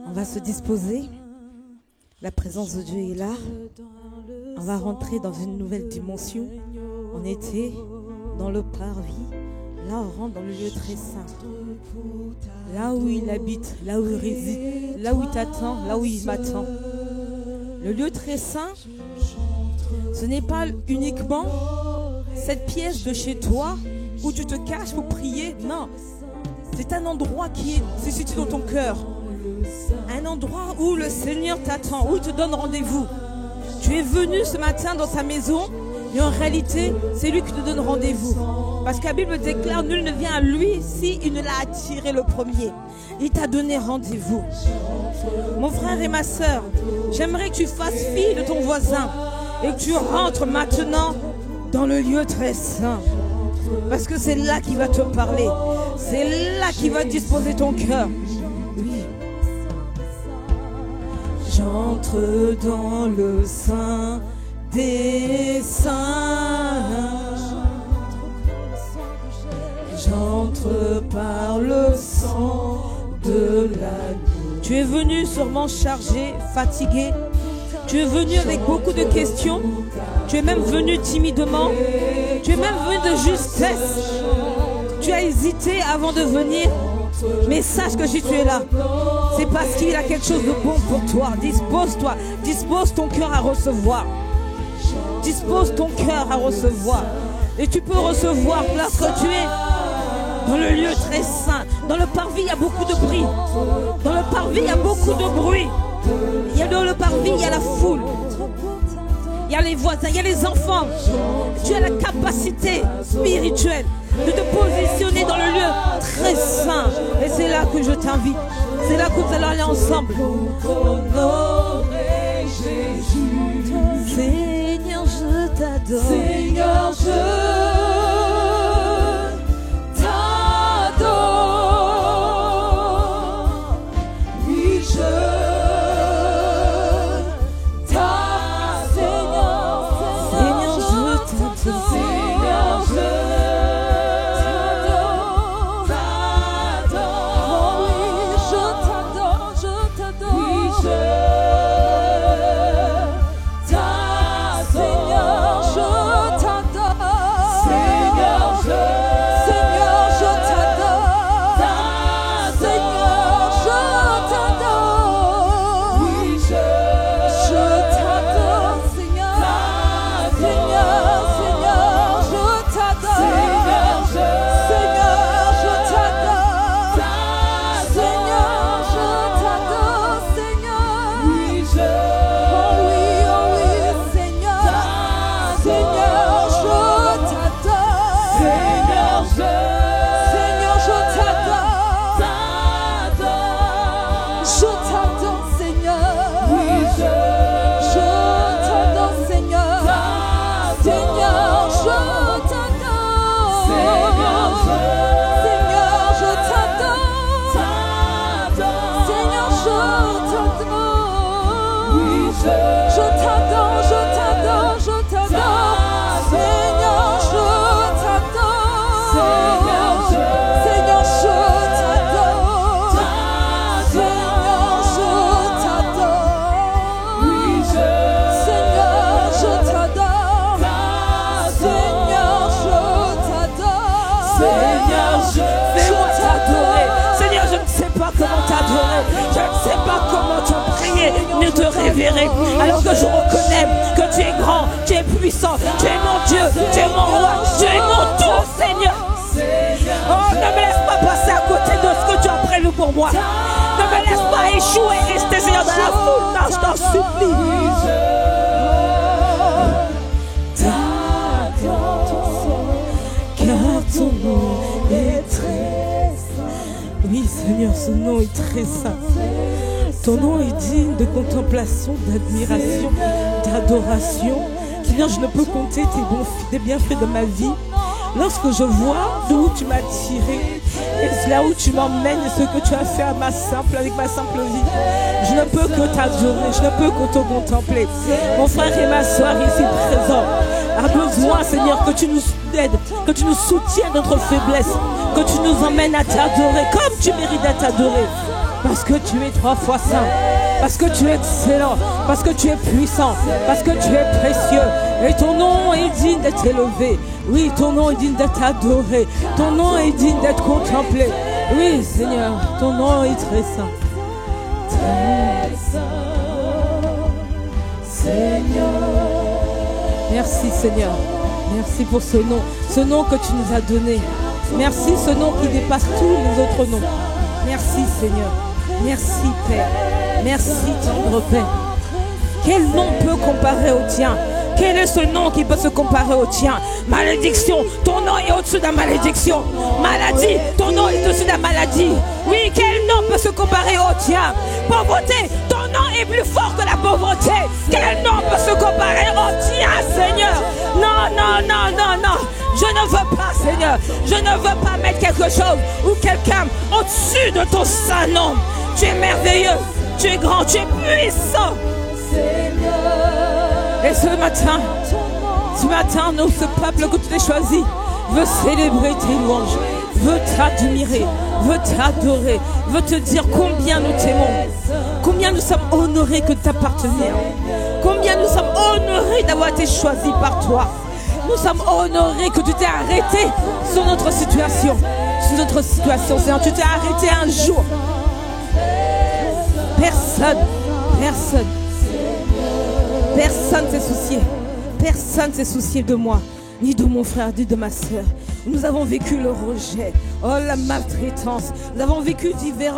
On va se disposer. La présence de Dieu est là. On va rentrer dans une nouvelle dimension. On était dans le parvis. Là, on rentre dans le lieu très saint. Là où il habite, là où il réside, là où il t'attend, là où il m'attend. Le lieu très saint, ce n'est pas uniquement cette pièce de chez toi où tu te caches pour prier. Non, c'est un endroit qui est situé dans ton cœur. Un endroit où le Seigneur t'attend, où il te donne rendez-vous. Tu es venu ce matin dans sa maison, mais en réalité, c'est lui qui te donne rendez-vous. Parce que la Bible déclare, nul ne vient à lui s'il ne l'a attiré le premier. Il t'a donné rendez-vous. Mon frère et ma soeur, j'aimerais que tu fasses fi de ton voisin et que tu rentres maintenant dans le lieu très saint. Parce que c'est là qu'il va te parler. C'est là qu'il va disposer ton cœur. Oui. J'entre dans le sein des saints. J'entre par le sang de l'agneau. Tu es venu sûrement chargé, fatigué. Tu es venu avec beaucoup de questions. Tu es même venu timidement. Tu es même venu de justesse. Tu as hésité avant de venir. Mais sache que si tu es là, c'est parce qu'il a quelque chose de bon pour toi. Dispose-toi. Dispose ton cœur à recevoir. Dispose ton cœur à recevoir. Et tu peux recevoir lorsque tu es dans le lieu très saint. Dans le parvis, il y a beaucoup de bruit. Dans le parvis, il y a beaucoup de bruit. Dans le parvis, il y a la foule. Il y a les voisins, il y a les enfants. Tu as la capacité spirituelle de te positionner dans le lieu très saint. Et c'est là que je t'invite. C'est là que nous allons aller ensemble. Honorer Jésus. Seigneur, je t'adore. Seigneur, je t'adore. Oui, je alors que je reconnais que tu es grand, tu es puissant, tu es mon Dieu, tu es mon roi, tu es mon tout, Seigneur. Oh, ne me laisse pas passer à côté de ce que tu as prévu pour moi. Ne me laisse pas échouer et rester, Seigneur, dans la foule. Non, je t'en supplie. Car ton nom est très saint. Oui, Seigneur, ce nom est très saint. Ton nom est digne de contemplation, d'admiration, d'adoration. Seigneur, je ne peux compter tes bienfaits de ma vie. Lorsque je vois d'où tu m'as tiré, et là où tu m'emmènes, et ce que tu as fait avec ma simple vie, je ne peux que t'adorer, je ne peux que te contempler. Mon frère et ma soeur ici présents a besoin, Seigneur, que tu nous nous aides, que tu nous soutiens dans notre faiblesse, que tu nous emmènes à t'adorer comme tu mérites d'être adoré. Parce que tu es 3 fois saint, parce que tu es excellent, parce que tu es puissant, parce que tu es précieux. Et ton nom est digne d'être élevé. Oui, ton nom est digne d'être adoré. Ton nom est digne d'être contemplé. Oui, Seigneur, ton nom est très saint. Très saint, Seigneur. Merci, Seigneur. Merci pour ce nom que tu nous as donné. Merci, ce nom qui dépasse tous les autres noms. Merci, Seigneur. Merci, Père. Merci, tendre Père. Quel nom peut comparer au tien? Quel est ce nom qui peut se comparer au tien? Malédiction, ton nom est au-dessus de la malédiction. Maladie, ton nom est au-dessus de la maladie. Oui, quel nom peut se comparer au tien? Pauvreté, ton nom est plus fort que la pauvreté. Quel nom peut se comparer au tien, Seigneur? Non, non, non, non, non. Je ne veux pas, Seigneur. Je ne veux pas mettre quelque chose ou quelqu'un au-dessus de ton saint nom. Tu es merveilleux, tu es grand, tu es puissant. Et ce matin, nous, ce peuple que tu as choisi, veut célébrer tes louanges, veut t'admirer, veut t'adorer, veut te dire combien nous t'aimons, combien nous sommes honorés que de t'appartenir, combien nous sommes honorés d'avoir été choisis par toi. Nous sommes honorés que tu t'es arrêté sur notre situation. Seigneur, tu t'es arrêté un jour. Personne s'est soucié. Personne s'est soucié de moi, ni de mon frère, ni de ma soeur. Nous avons vécu le rejet, la maltraitance. Nous avons vécu divers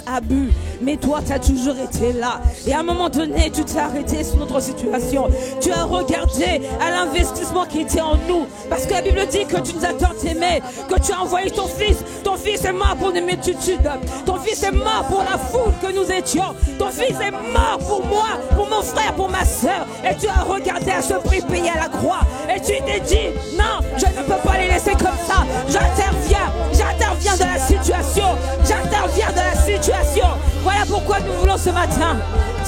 abus. Mais toi, tu as toujours été là. Et à un moment donné, tu t'es arrêté sur notre situation. Tu as regardé à l'investissement qui était en nous. Parce que la Bible dit que tu nous as tant aimés, que tu as envoyé ton fils. Ton fils est mort pour une multitude. Ton fils est mort pour la foule que nous étions. Ton fils est mort pour moi, pour mon frère, pour ma soeur. Et tu as regardé à ce prix payé à la croix. Et tu t'es dit, non, je ne peux pas les laisser comme ça. J'interviens de la situation. J'interviens de la situation. Voilà pourquoi nous voulons ce matin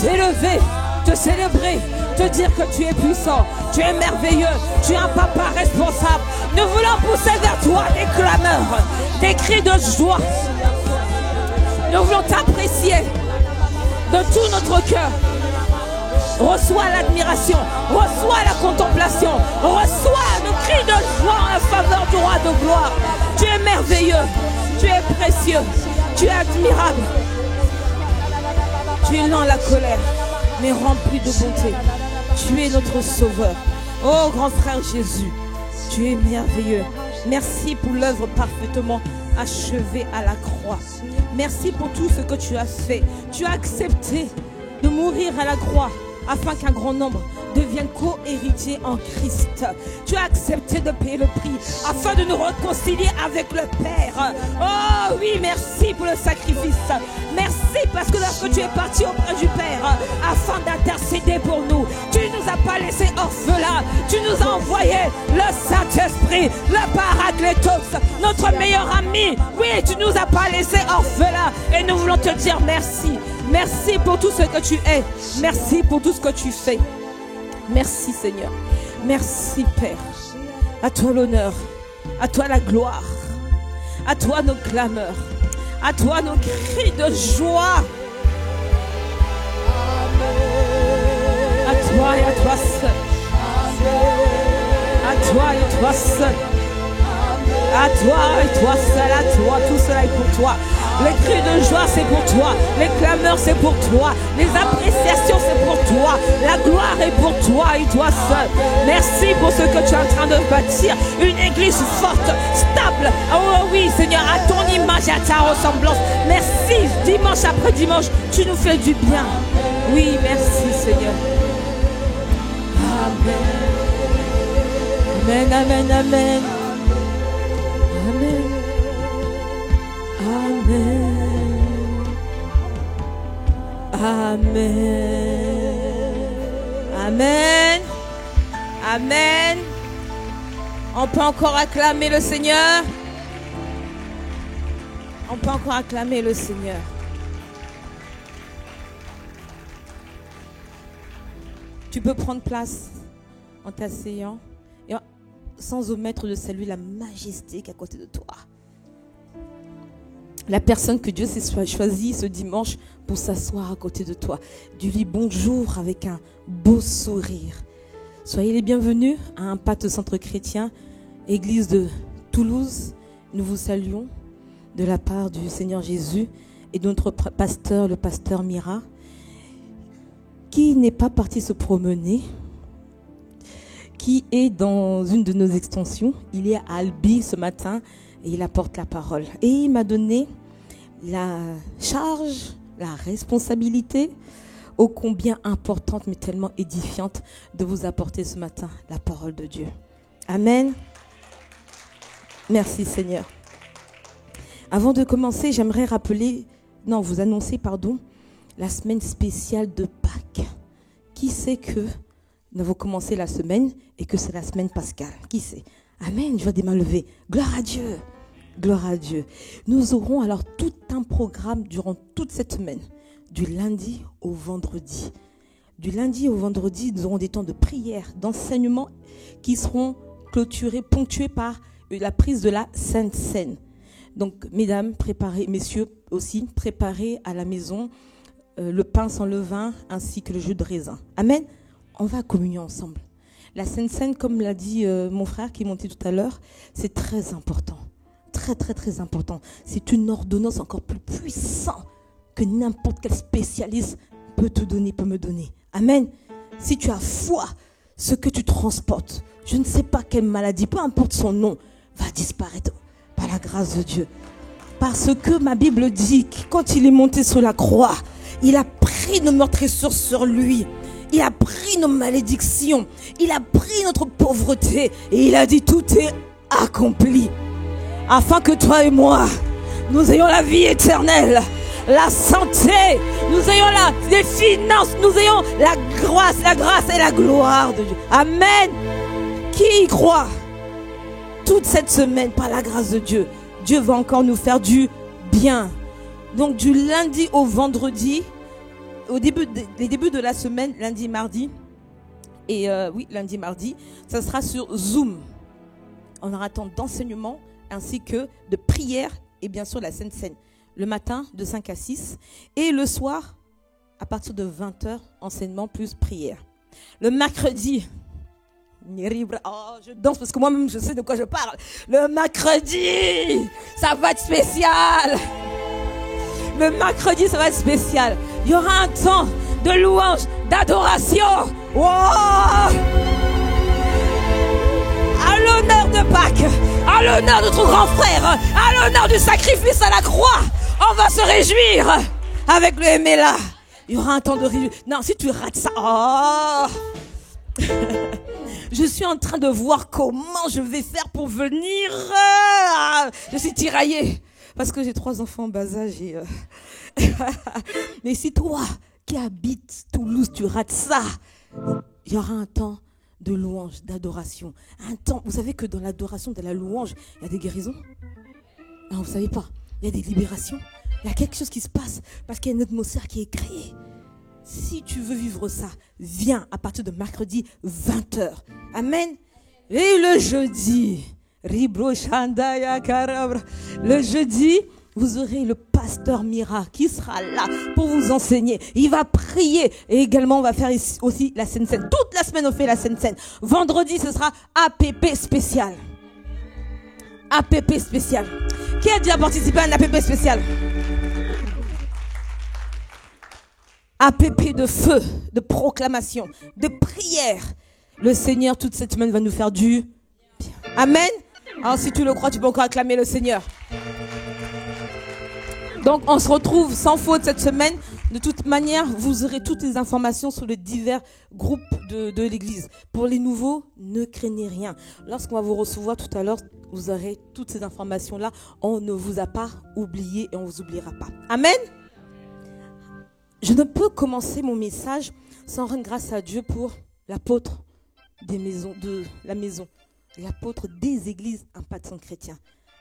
t'élever, te célébrer, te dire que tu es puissant, tu es merveilleux, tu es un papa responsable. Nous voulons pousser vers toi des clameurs, des cris de joie. Nous voulons t'apprécier de tout notre cœur. Reçois l'admiration, reçois la contemplation, reçois nos cris de joie en faveur du roi de gloire. Tu es merveilleux, tu es précieux, tu es admirable. Tu es lent à la colère, mais rempli de bonté. Tu es notre sauveur. Oh grand frère Jésus, tu es merveilleux. Merci pour l'œuvre parfaitement achevée à la croix. Merci pour tout ce que tu as fait. Tu as accepté de mourir à la croix afin qu'un grand nombre devienne co-héritier en Christ. Tu as accepté de payer le prix afin de nous réconcilier avec le Père. Oh oui, merci pour le sacrifice. Merci parce que lorsque tu es parti auprès du Père afin d'intercéder pour nous, tu ne nous as pas laissé orphelins. Tu nous as envoyé le Saint-Esprit, le Paraclétos, notre meilleur ami. Oui, tu ne nous as pas laissé orphelins. Et nous voulons te dire merci. Merci pour tout ce que tu es. Merci pour tout ce que tu fais. Merci Seigneur. Merci Père. À toi l'honneur. À toi la gloire. À toi nos clameurs. À toi nos cris de joie. À toi et à toi seul. À toi et toi seul. À toi et toi seul. À toi. Tout cela est pour toi. Les cris de joie, c'est pour toi. Les clameurs, c'est pour toi. Les appréciations, c'est pour toi. La gloire est pour toi et toi seul. Merci pour ce que tu es en train de bâtir. Une église forte, stable. Oh oui, Seigneur, à ton image et à ta ressemblance. Merci, dimanche après dimanche, tu nous fais du bien. Oui, merci, Seigneur. Amen. Amen, amen, amen. Amen. Amen. Amen. Amen. On peut encore acclamer le Seigneur. On peut encore acclamer le Seigneur. Tu peux prendre place en t'asseyant. Et sans omettre de saluer la majesté qui est à côté de toi. La personne que Dieu s'est choisie ce dimanche pour s'asseoir à côté de toi. Dieu dit bonjour avec un beau sourire. Soyez les bienvenus à Impact Centre Chrétien, Église de Toulouse. Nous vous saluons de la part du Seigneur Jésus et de notre pasteur, le pasteur Mira, qui n'est pas parti se promener, qui est dans une de nos extensions. Il est à Albi ce matin et il apporte la parole. Et il m'a donné la charge, la responsabilité, ô combien importante mais tellement édifiante, de vous apporter ce matin la parole de Dieu. Amen. Merci Seigneur. Avant de commencer, j'aimerais vous annoncer, la semaine spéciale de Pâques. Qui sait que nous avons commencé la semaine et que c'est la semaine pascale? Qui sait? Amen, je vois des mains levées. Gloire à Dieu. Gloire à Dieu. Nous aurons alors tout un programme durant toute cette semaine, du lundi au vendredi. Du lundi au vendredi, nous aurons des temps de prière, d'enseignement qui seront clôturés, ponctués par la prise de la Sainte Seine. Donc, mesdames, préparez, messieurs aussi, préparez à la maison le pain sans levain ainsi que le jus de raisin. Amen. On va communier ensemble. La Sainte Seine, comme l'a dit mon frère qui est monté tout à l'heure, c'est très important. Très, très, très important. C'est une ordonnance encore plus puissante que n'importe quel spécialiste peut me donner. Amen. Si tu as foi, ce que tu transportes, je ne sais pas quelle maladie, peu importe son nom, va disparaître par la grâce de Dieu. Parce que ma Bible dit que quand il est monté sur la croix, il a pris nos meurtrissures sur lui. Il a pris nos malédictions. Il a pris notre pauvreté. Et il a dit tout est accompli. Afin que toi et moi, nous ayons la vie éternelle, la santé, nous ayons les finances, nous ayons la grâce et la gloire de Dieu. Amen. Qui y croit? Toute cette semaine, par la grâce de Dieu, Dieu va encore nous faire du bien. Donc du lundi au vendredi, les débuts de la semaine, lundi, mardi, lundi, mardi, ça sera sur Zoom. On aura un temps d'enseignement ainsi que de prière et bien sûr la Sainte Seine. Le matin de 5 à 6 et le soir à partir de 20h, enseignement plus prière. Le mercredi, je danse parce que moi-même je sais de quoi je parle. Le mercredi, ça va être spécial. Le mercredi, ça va être spécial. Il y aura un temps de louange, d'adoration. Wow! À l'honneur de Pâques, à l'honneur de notre grand frère, à l'honneur du sacrifice à la croix, on va se réjouir avec le Emela. Il y aura un temps de réjouir. Non, si tu rates ça, je suis en train de voir comment je vais faire pour venir. Je suis tiraillée parce que j'ai 3 enfants en bas âge. Mais si toi qui habites Toulouse, tu rates ça, il y aura un temps de louange, d'adoration. Un temps, vous savez que dans l'adoration, dans la louange, il y a des guérisons. Non, vous ne savez pas. Il y a des libérations. Il y a quelque chose qui se passe parce qu'il y a une atmosphère qui est créée. Si tu veux vivre ça, viens à partir de mercredi 20h. Amen. Et le jeudi, le jeudi, vous aurez le pasteur Mira qui sera là pour vous enseigner. Il va prier et également on va faire aussi la Sainte Seine. Toute la semaine on fait la Sainte Seine. Vendredi ce sera APP spécial. APP spécial. Qui a déjà participé à un APP spécial? APP de feu, de proclamation, de prière. Le Seigneur toute cette semaine va nous faire du bien. Amen. Alors si tu le crois, tu peux encore acclamer le Seigneur. Donc on se retrouve sans faute cette semaine. De toute manière, vous aurez toutes les informations sur les divers groupes de l'église. Pour les nouveaux, ne craignez rien. Lorsqu'on va vous recevoir tout à l'heure, vous aurez toutes ces informations-là. On ne vous a pas oublié et on ne vous oubliera pas. Amen. Je ne peux commencer mon message sans rendre grâce à Dieu pour l'apôtre de la maison, l'apôtre des églises Impact Centre Chrétien.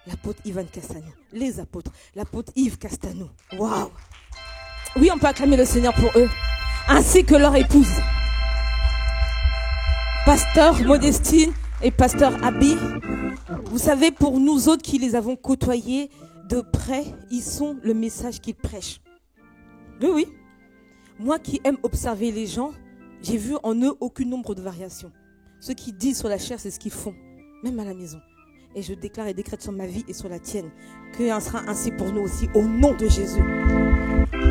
L'apôtre Ivan Castanou, les apôtres, l'apôtre Yves Castanou. Waouh! Oui, on peut acclamer le Seigneur pour eux, ainsi que leur épouse. Pasteur Modestine et pasteur Abi. Vous savez, pour nous autres qui les avons côtoyés de près, ils sont le message qu'ils prêchent. Oui, oui. Moi qui aime observer les gens, j'ai vu en eux aucun nombre de variations. Ce qu'ils disent sur la chair, c'est ce qu'ils font, même à la maison. Et je déclare et décrète sur ma vie et sur la tienne qu'il en sera ainsi pour nous aussi, au nom de Jésus.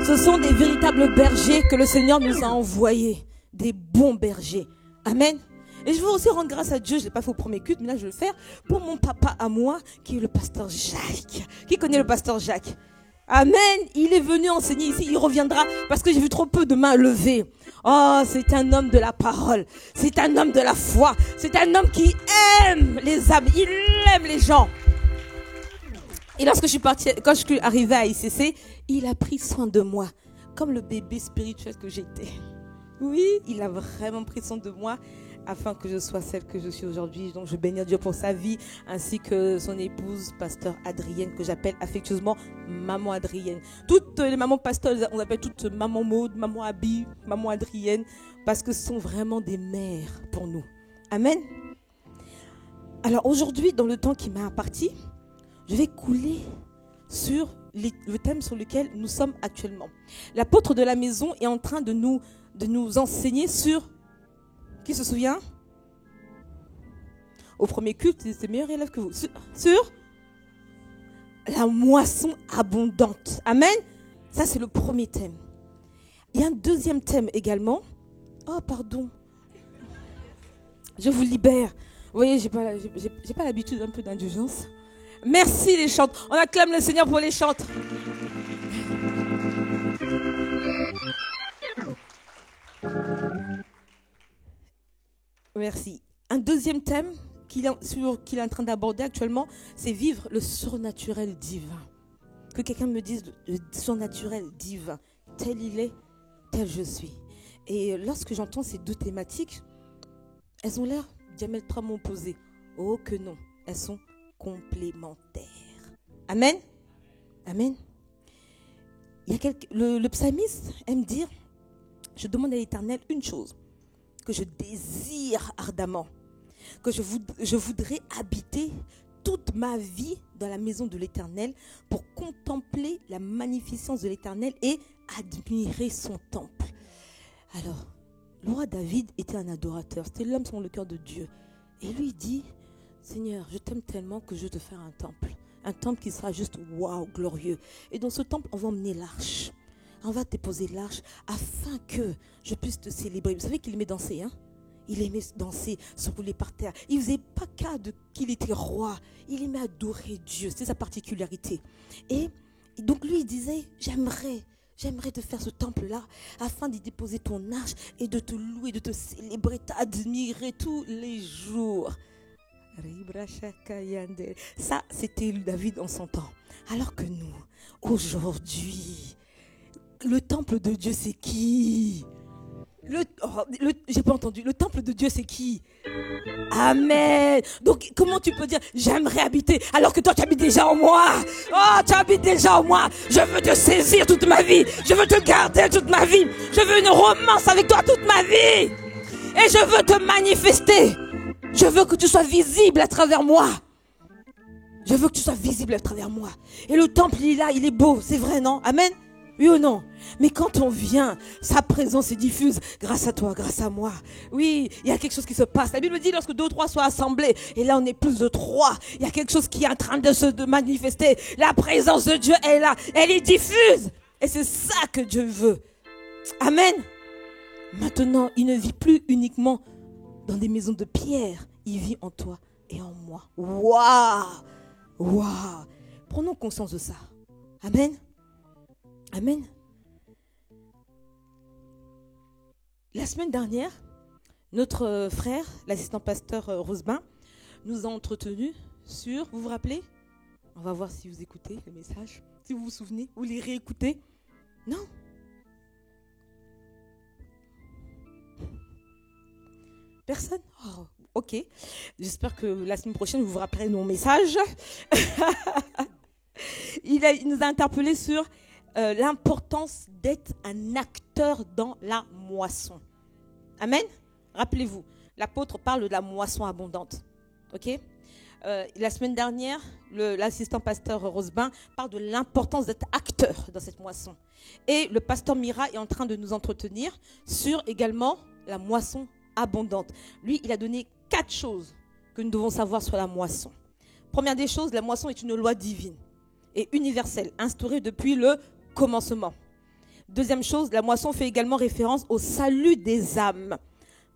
Ce sont des véritables bergers que le Seigneur nous a envoyés, des bons bergers. Amen. Et je veux aussi rendre grâce à Dieu, je ne l'ai pas fait au premier culte, mais là je vais le faire pour mon papa à moi, qui est le pasteur Jacques. Qui connaît le pasteur Jacques? Amen. Il est venu enseigner ici, il reviendra parce que j'ai vu trop peu de mains levées. Oh, c'est un homme de la parole, c'est un homme de la foi, c'est un homme qui aime les âmes, il aime les gens. Et lorsque quand je suis arrivée à ICC, il a pris soin de moi, comme le bébé spirituel que j'étais. Oui, il a vraiment pris soin de moi afin que je sois celle que je suis aujourd'hui. Donc je bénis Dieu pour sa vie, ainsi que son épouse, pasteur Adrienne, que j'appelle affectueusement maman Adrienne. Toutes les mamans pasteurs, on appelle toutes maman Maud, maman Abi, maman Adrienne, parce que ce sont vraiment des mères pour nous. Amen. Alors aujourd'hui, dans le temps qui m'a imparti, je vais couler sur le thème sur lequel nous sommes actuellement. L'apôtre de la maison est en train de nous enseigner sur... Qui se souvient? Au premier culte, c'était meilleur élève que vous. Sur la moisson abondante. Amen. Ça, c'est le premier thème. Il y a un deuxième thème également. Oh, pardon. Je vous libère. Vous voyez, j'ai pas l'habitude d'un peu d'indulgence. Merci les chantres. On acclame le Seigneur pour les chantres. Merci. Un deuxième thème qu'il est en train d'aborder actuellement, c'est vivre le surnaturel divin. Que quelqu'un me dise le surnaturel divin. Tel il est, tel je suis. Et lorsque j'entends ces deux thématiques, elles ont l'air diamétralement opposées. Oh que non, elles sont complémentaires. Amen. Amen. Le psalmiste aime dire, je demande à l'Éternel une chose, que je désire ardemment, que je voudrais habiter toute ma vie dans la maison de l'Éternel pour contempler la magnificence de l'Éternel et admirer son temple. Alors, le roi David était un adorateur, c'était l'homme selon le cœur de Dieu. Et lui dit, Seigneur, je t'aime tellement que je veux te faire un temple qui sera juste waouh, glorieux. Et dans ce temple, on va emmener l'arche. On va déposer l'arche afin que je puisse te célébrer. Vous savez qu'il aimait danser, hein? Il aimait danser, se rouler par terre. Il ne faisait pas cas qu'il était roi. Il aimait adorer Dieu. C'est sa particularité. Et donc lui, il disait, j'aimerais te faire ce temple-là afin d'y déposer ton arche et de te louer, de te célébrer, t'admirer tous les jours. Ça, c'était David en son temps. Alors que nous, aujourd'hui, le temple de Dieu, c'est qui? J'ai pas entendu. Le temple de Dieu, c'est qui? Amen. Donc, comment tu peux dire, j'aimerais habiter, alors que toi, tu habites déjà en moi? Oh, tu habites déjà en moi. Je veux te saisir toute ma vie. Je veux te garder toute ma vie. Je veux une romance avec toi toute ma vie. Et je veux te manifester. Je veux que tu sois visible à travers moi. Je veux que tu sois visible à travers moi. Et le temple, il est là, il est beau. C'est vrai, non? Amen. Oui ou non? Mais quand on vient, sa présence est diffuse grâce à toi, grâce à moi. Oui, il y a quelque chose qui se passe. La Bible dit lorsque 2 ou 3 sont assemblés, et là on est plus de 3, il y a quelque chose qui est en train de se manifester. La présence de Dieu est là, elle est diffuse. Et c'est ça que Dieu veut. Amen. Maintenant, il ne vit plus uniquement dans des maisons de pierre. Il vit en toi et en moi. Waouh! Waouh! Prenons conscience de ça. Amen. Amen. La semaine dernière, notre frère, l'assistant pasteur Rosebin, nous a entretenus sur, vous vous rappelez? On va voir si vous écoutez le message, si vous vous souvenez, ou les réécoutez. Non? Personne? Oh, ok. J'espère que la semaine prochaine, vous vous rappellerez de mon message. Il nous a interpellés sur l'importance d'être un acteur dans la moisson. Amen. Rappelez-vous, l'apôtre parle de la moisson abondante. Ok. La semaine dernière, l'assistant pasteur Rosebin parle de l'importance d'être acteur dans cette moisson. Et le pasteur Mira est en train de nous entretenir sur également la moisson abondante. Lui, il a donné 4 choses que nous devons savoir sur la moisson. Première des choses, la moisson est une loi divine et universelle, instaurée depuis le commencement. Deuxième chose, la moisson fait également référence au salut des âmes.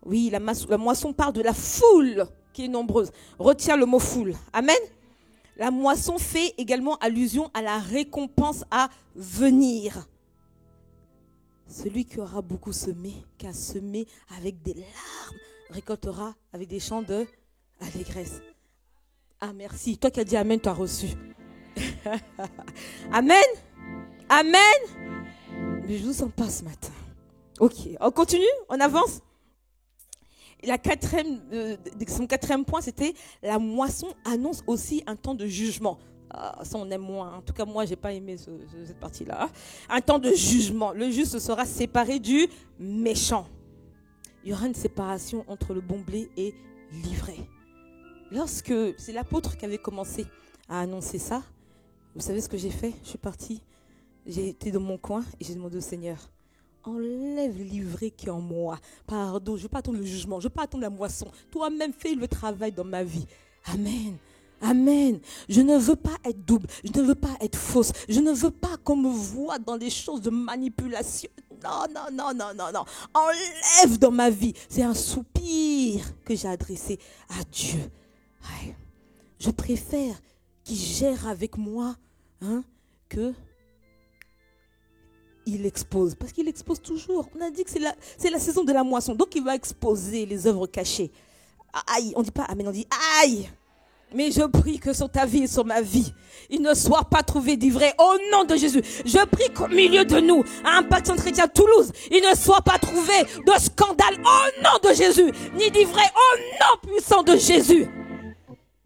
Oui, la moisson parle de la foule qui est nombreuse. Retiens le mot foule. Amen. La moisson fait également allusion à la récompense à venir. Celui qui aura beaucoup semé, qui a semé avec des larmes, récoltera avec des chants d'allégresse. Ah, merci. Toi qui as dit Amen, tu as reçu. Amen. Amen. Mais je ne vous sens pas ce matin. Ok, on continue, on avance. Son quatrième point, c'était la moisson annonce aussi un temps de jugement. Ah, ça, on aime moins. En tout cas, moi, je n'ai pas aimé cette partie-là. Un temps de jugement. Le juste sera séparé du méchant. Il y aura une séparation entre le bon blé et l'ivraie. Lorsque c'est l'apôtre qui avait commencé à annoncer ça, vous savez ce que j'ai fait? Je suis partie, j'ai été dans mon coin et j'ai demandé au Seigneur, enlève l'ivraie qui est en moi. Pardon, je ne veux pas attendre le jugement, je ne veux pas attendre la moisson. Toi-même, fais le travail dans ma vie. Amen. Amen. Je ne veux pas être double, je ne veux pas être fausse, je ne veux pas qu'on me voie dans des choses de manipulation. Non, non, non, non, non, non. Enlève dans ma vie. C'est un soupir que j'ai adressé à Dieu. Ouais. Je préfère qu'il gère avec moi que il expose. Parce qu'il expose toujours. On a dit que c'est la saison de la moisson. Donc il va exposer les œuvres cachées. Aïe, on ne dit pas amen, on dit aïe. Mais je prie que sur ta vie et sur ma vie, il ne soit pas trouvé d'ivraie au nom de Jésus. Je prie qu'au milieu de nous, à Impact Centre Chrétien Toulouse, il ne soit pas trouvé de scandale au nom de Jésus, ni d'ivraie au nom puissant de Jésus.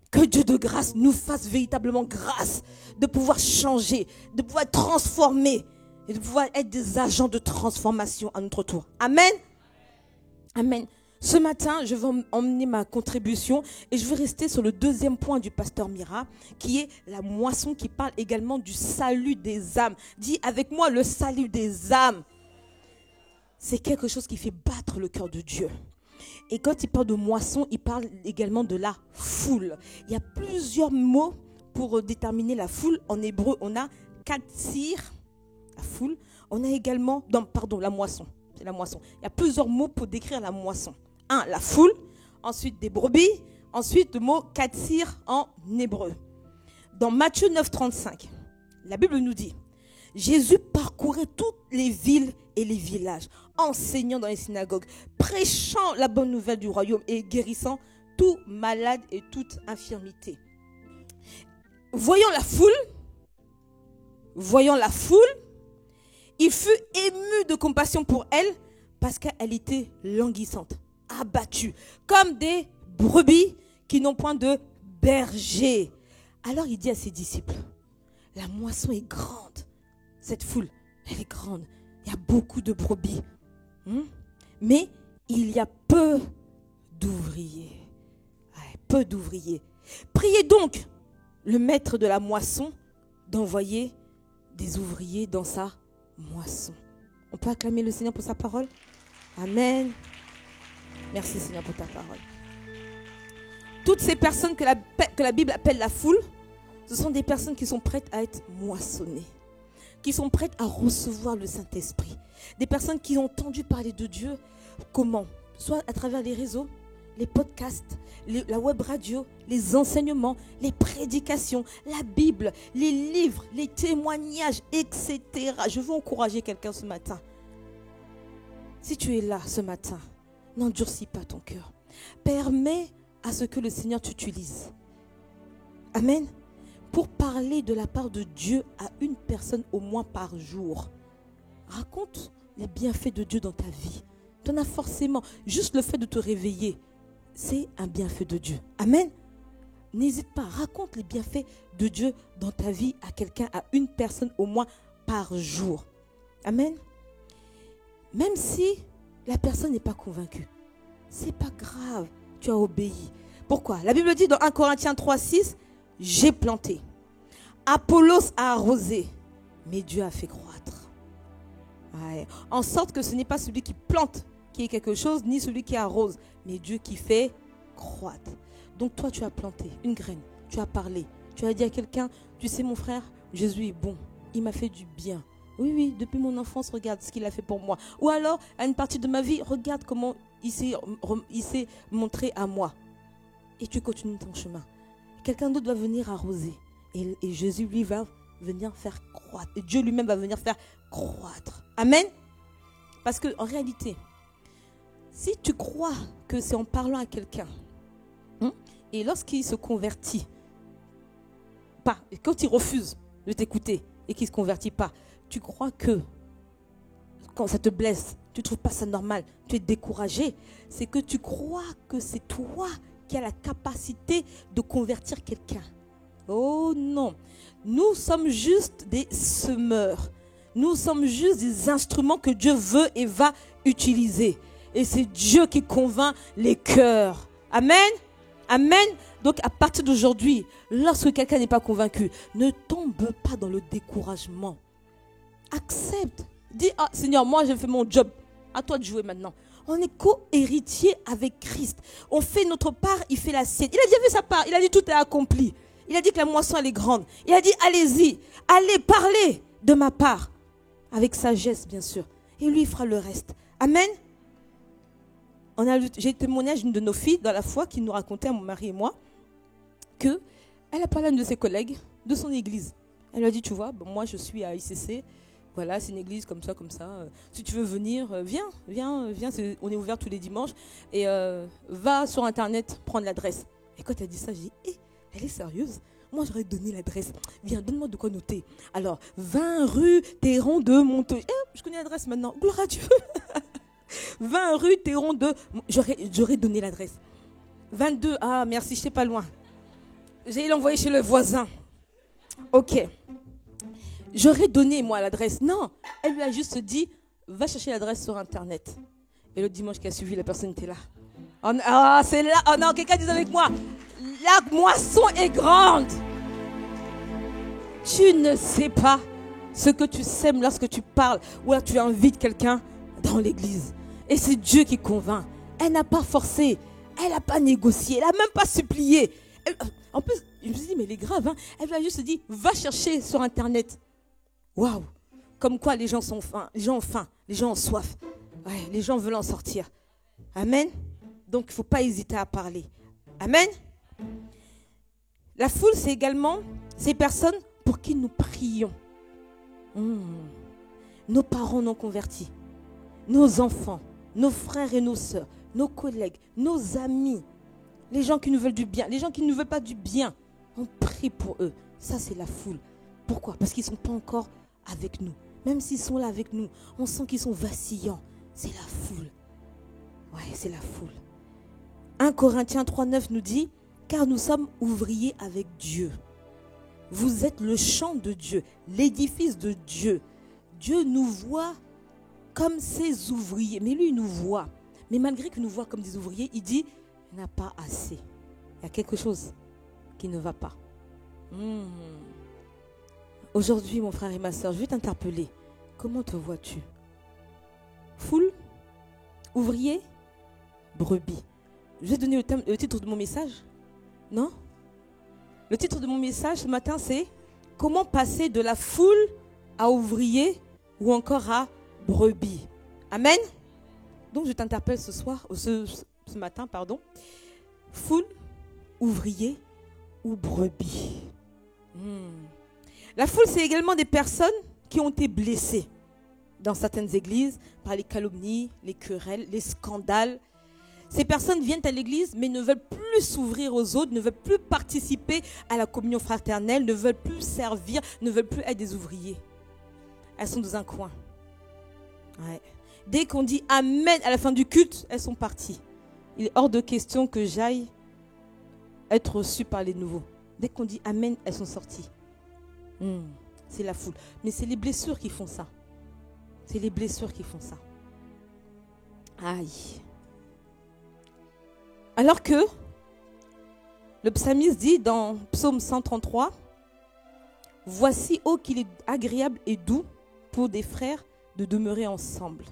Que Dieu de grâce nous fasse véritablement grâce de pouvoir changer, de pouvoir être transformés et de pouvoir être des agents de transformation à notre tour. Amen. Amen. Ce matin, je vais emmener ma contribution et je vais rester sur le deuxième point du pasteur Mira, qui est la moisson, qui parle également du salut des âmes. Dis avec moi le salut des âmes. C'est quelque chose qui fait battre le cœur de Dieu. Et quand il parle de moisson, il parle également de la foule. Il y a plusieurs mots pour déterminer la foule. En hébreu, on a katsir, la foule. On a également, la moisson. C'est la moisson. Il y a plusieurs mots pour décrire la moisson. La foule, ensuite des brebis, ensuite le mot katsir en hébreu. Dans Matthieu 9, 35, la Bible nous dit, Jésus parcourait toutes les villes et les villages, enseignant dans les synagogues, prêchant la bonne nouvelle du royaume et guérissant tout malade et toute infirmité. Voyant la foule, il fut ému de compassion pour elle parce qu'elle était languissante, abattue, comme des brebis qui n'ont point de berger. Alors il dit à ses disciples, la moisson est grande, cette foule, elle est grande, il y a beaucoup de brebis, mais il y a peu d'ouvriers. Peu d'ouvriers. Priez donc le maître de la moisson d'envoyer des ouvriers dans sa moisson. On peut acclamer le Seigneur pour sa parole? Amen. Merci Seigneur pour ta parole. Toutes ces personnes que la Bible appelle la foule, ce sont des personnes qui sont prêtes à être moissonnées, qui sont prêtes à recevoir le Saint-Esprit. Des personnes qui ont entendu parler de Dieu. Comment? Soit à travers les réseaux, les podcasts, la web radio, les enseignements, les prédications, la Bible, les livres, les témoignages, etc. Je veux encourager quelqu'un ce matin. Si tu es là ce matin, n'endurcis pas ton cœur. Permets à ce que le Seigneur t'utilise. Amen. Pour parler de la part de Dieu à une personne au moins par jour. Raconte les bienfaits de Dieu dans ta vie. Tu en as forcément. Juste le fait de te réveiller, c'est un bienfait de Dieu. Amen. N'hésite pas, raconte les bienfaits de Dieu dans ta vie à quelqu'un, à une personne au moins par jour. Amen. Même si la personne n'est pas convaincue, c'est pas grave, tu as obéi. Pourquoi? La Bible dit dans 1 Corinthiens 3,6, j'ai planté. Apollos a arrosé, mais Dieu a fait croître. Ouais. En sorte que ce n'est pas celui qui plante qui est quelque chose, ni celui qui arrose, mais Dieu qui fait croître. Donc toi, tu as planté une graine, tu as parlé, tu as dit à quelqu'un, tu sais mon frère, Jésus est bon, il m'a fait du bien. Oui, oui, depuis mon enfance, regarde ce qu'il a fait pour moi. Ou alors, à une partie de ma vie, regarde comment il s'est montré à moi. Et tu continues ton chemin. Quelqu'un d'autre va venir arroser. Et Jésus, lui, va venir faire croître. Et Dieu lui-même va venir faire croître. Amen. Parce qu'en réalité, si tu crois que c'est en parlant à quelqu'un, et lorsqu'il se convertit, et quand il refuse de t'écouter et qu'il ne se convertit pas, tu crois que quand ça te blesse, tu ne trouves pas ça normal, tu es découragé, c'est que tu crois que c'est toi qui as la capacité de convertir quelqu'un. Oh non, nous sommes juste des semeurs. Nous sommes juste des instruments que Dieu veut et va utiliser. Et c'est Dieu qui convainc les cœurs. Amen. Amen. Donc à partir d'aujourd'hui, lorsque quelqu'un n'est pas convaincu, ne tombe pas dans le découragement. Accepte. Dis, ah Seigneur, moi j'ai fait mon job. À toi de jouer maintenant. On est co-héritier avec Christ. On fait notre part, il fait la sienne. Il a déjà fait sa part. Il a dit tout est accompli. Il a dit que la moisson elle est grande. Il a dit allez-y, allez parler de ma part. Avec sagesse bien sûr. Et lui il fera le reste. Amen. J'ai le témoignage d'une de nos filles dans la foi qui nous racontait à mon mari et moi que elle a parlé à une de ses collègues de son église. Elle lui a dit, tu vois, moi je suis à ICC, voilà, c'est une église comme ça. Si tu veux venir, viens, on est ouvert tous les dimanches et va sur internet prendre l'adresse. Et quand elle a dit ça, j'ai dit, elle est sérieuse? Moi j'aurais donné l'adresse. Viens, donne-moi de quoi noter. Alors, 20 rue Théron de Monteuil. Je connais l'adresse maintenant, gloire à Dieu. 20 rue Théron de... J'aurais donné l'adresse. 22, ah merci, je sais pas loin. J'ai l'envoyé chez le voisin. Ok. J'aurais donné moi l'adresse. Non, elle lui a juste dit, va chercher l'adresse sur internet. Et le dimanche qui a suivi, la personne était là. Ah, c'est là. Oh non, quelqu'un dit avec moi. La moisson est grande. Tu ne sais pas ce que tu sèmes lorsque tu parles ou alors tu invites quelqu'un dans l'église. Et c'est Dieu qui convainc. Elle n'a pas forcé. Elle n'a pas négocié. Elle n'a même pas supplié. En plus, je me suis dit, mais elle est grave. Elle lui a juste dit, va chercher sur internet. Waouh. Comme quoi les gens sont faim. Les gens ont faim. Les gens ont soif. Ouais, les gens veulent en sortir. Amen. Donc, il ne faut pas hésiter à parler. Amen. La foule, c'est également ces personnes pour qui nous prions. Nos parents non convertis, nos enfants, nos frères et nos sœurs, nos collègues, nos amis, les gens qui nous veulent du bien, les gens qui ne nous veulent pas du bien. On prie pour eux. Ça, c'est la foule. Pourquoi? Parce qu'ils ne sont pas encore avec nous. Même s'ils sont là avec nous, on sent qu'ils sont vacillants. C'est la foule. Ouais, c'est la foule. 1 Corinthiens 3,9 nous dit, car nous sommes ouvriers avec Dieu. Vous êtes le champ de Dieu, l'édifice de Dieu. Dieu nous voit comme ses ouvriers. Mais lui, il nous voit. Mais malgré qu'il nous voit comme des ouvriers, il dit, il n'a pas assez. Il y a quelque chose qui ne va pas. Aujourd'hui, mon frère et ma soeur, je vais t'interpeller. Comment te vois-tu? Foule? Ouvrier? Brebis? Je vais donner le titre de mon message. Non? Le titre de mon message ce matin, c'est « Comment passer de la foule à ouvrier ou encore à brebis ?» Amen? Donc, je t'interpelle ce matin. Foule, ouvrier ou brebis? La foule, c'est également des personnes qui ont été blessées dans certaines églises par les calomnies, les querelles, les scandales. Ces personnes viennent à l'église mais ne veulent plus s'ouvrir aux autres, ne veulent plus participer à la communion fraternelle, ne veulent plus servir, ne veulent plus être des ouvriers. Elles sont dans un coin. Ouais. Dès qu'on dit Amen à la fin du culte, elles sont parties. Il est hors de question que j'aille être reçue par les nouveaux. Dès qu'on dit Amen, elles sont sorties. C'est la foule. Mais c'est les blessures qui font ça. C'est les blessures qui font ça. Aïe. Alors que Le psalmiste dit dans Psaume 133, « Voici, ô qu'il est agréable et doux pour des frères de demeurer ensemble. »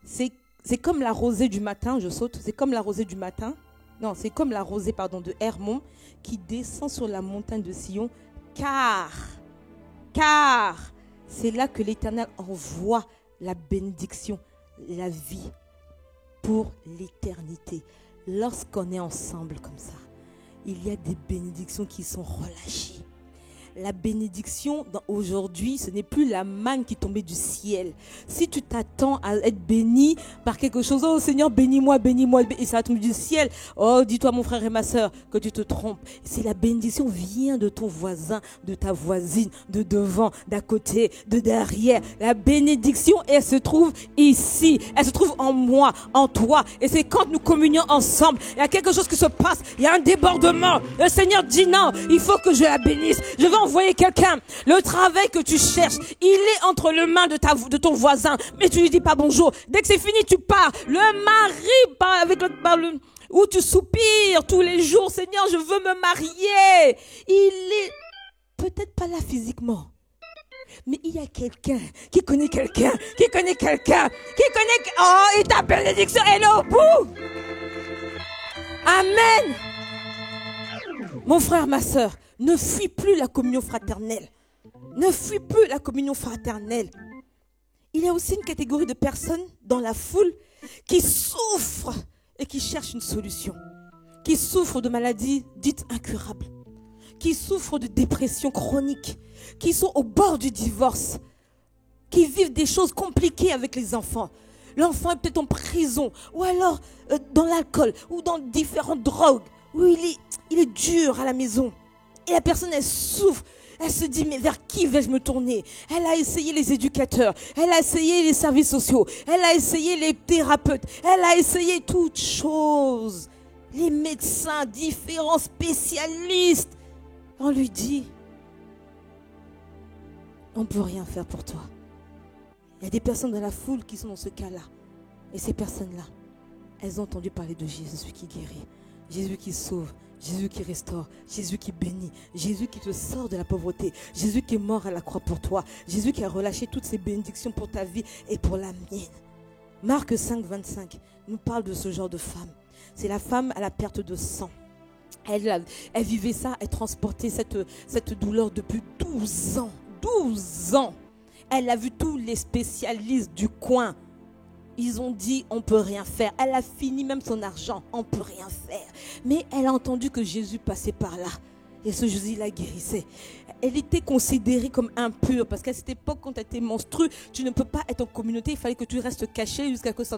C'est comme la rosée du matin, je saute, c'est comme la rosée du matin, non, c'est comme la rosée, de Hermon qui descend sur la montagne de Sion, car c'est là que l'Éternel envoie la bénédiction, la vie pour l'éternité. Lorsqu'on est ensemble comme ça, il y a des bénédictions qui sont relâchées. La bénédiction aujourd'hui, ce n'est plus la manne qui tombait du ciel. Si tu t'attends à être béni par quelque chose, oh Seigneur, bénis-moi, et ça va tomber du ciel. Oh, dis-toi mon frère et ma soeur que tu te trompes. Si la bénédiction vient de ton voisin, de ta voisine, de devant, d'à côté, de derrière, la bénédiction, elle se trouve ici. Elle se trouve en moi, en toi. Et c'est quand nous communions ensemble, il y a quelque chose qui se passe, il y a un débordement. Le Seigneur dit non, il faut que je la bénisse. Je vais envoyer quelqu'un. Le travail que tu cherches, il est entre les mains de ton voisin, mais tu lui dis pas bonjour. Dès que c'est fini, tu pars. Le mari part avec où tu soupires tous les jours. Seigneur, je veux me marier. Il est peut-être pas là physiquement, mais il y a quelqu'un qui connaît quelqu'un, oh, et ta bénédiction est là au bout. Amen. Mon frère, ma soeur, ne fuis plus la communion fraternelle. Ne fuis plus la communion fraternelle. Il y a aussi une catégorie de personnes dans la foule qui souffrent et qui cherchent une solution. Qui souffrent de maladies dites incurables. Qui souffrent de dépression chronique. Qui sont au bord du divorce. Qui vivent des choses compliquées avec les enfants. L'enfant est peut-être en prison. Ou alors dans l'alcool. Ou dans différentes drogues. Où il est dur à la maison. Et la personne, elle souffre. Elle se dit, mais vers qui vais-je me tourner? Elle a essayé les éducateurs. Elle a essayé les services sociaux. Elle a essayé les thérapeutes. Elle a essayé toutes choses. Les médecins, différents spécialistes. On lui dit, on ne peut rien faire pour toi. Il y a des personnes dans la foule qui sont dans ce cas-là. Et ces personnes-là, elles ont entendu parler de Jésus qui guérit. Jésus qui sauve, Jésus qui restaure, Jésus qui bénit, Jésus qui te sort de la pauvreté, Jésus qui est mort à la croix pour toi, Jésus qui a relâché toutes ses bénédictions pour ta vie et pour la mienne. Marc 5, 25 nous parle de ce genre de femme. C'est la femme à la perte de sang. Elle vivait ça, elle transportait cette douleur depuis 12 ans. 12 ans. Elle a vu tous les spécialistes du coin. Ils ont dit, on ne peut rien faire. Elle a fini même son argent, on ne peut rien faire. Mais elle a entendu que Jésus passait par là. Et ce Jésus la guérissait. Elle était considérée comme impure. Parce qu'à cette époque, quand tu étais menstruée, tu ne peux pas être en communauté. Il fallait que tu restes caché jusqu'à que ça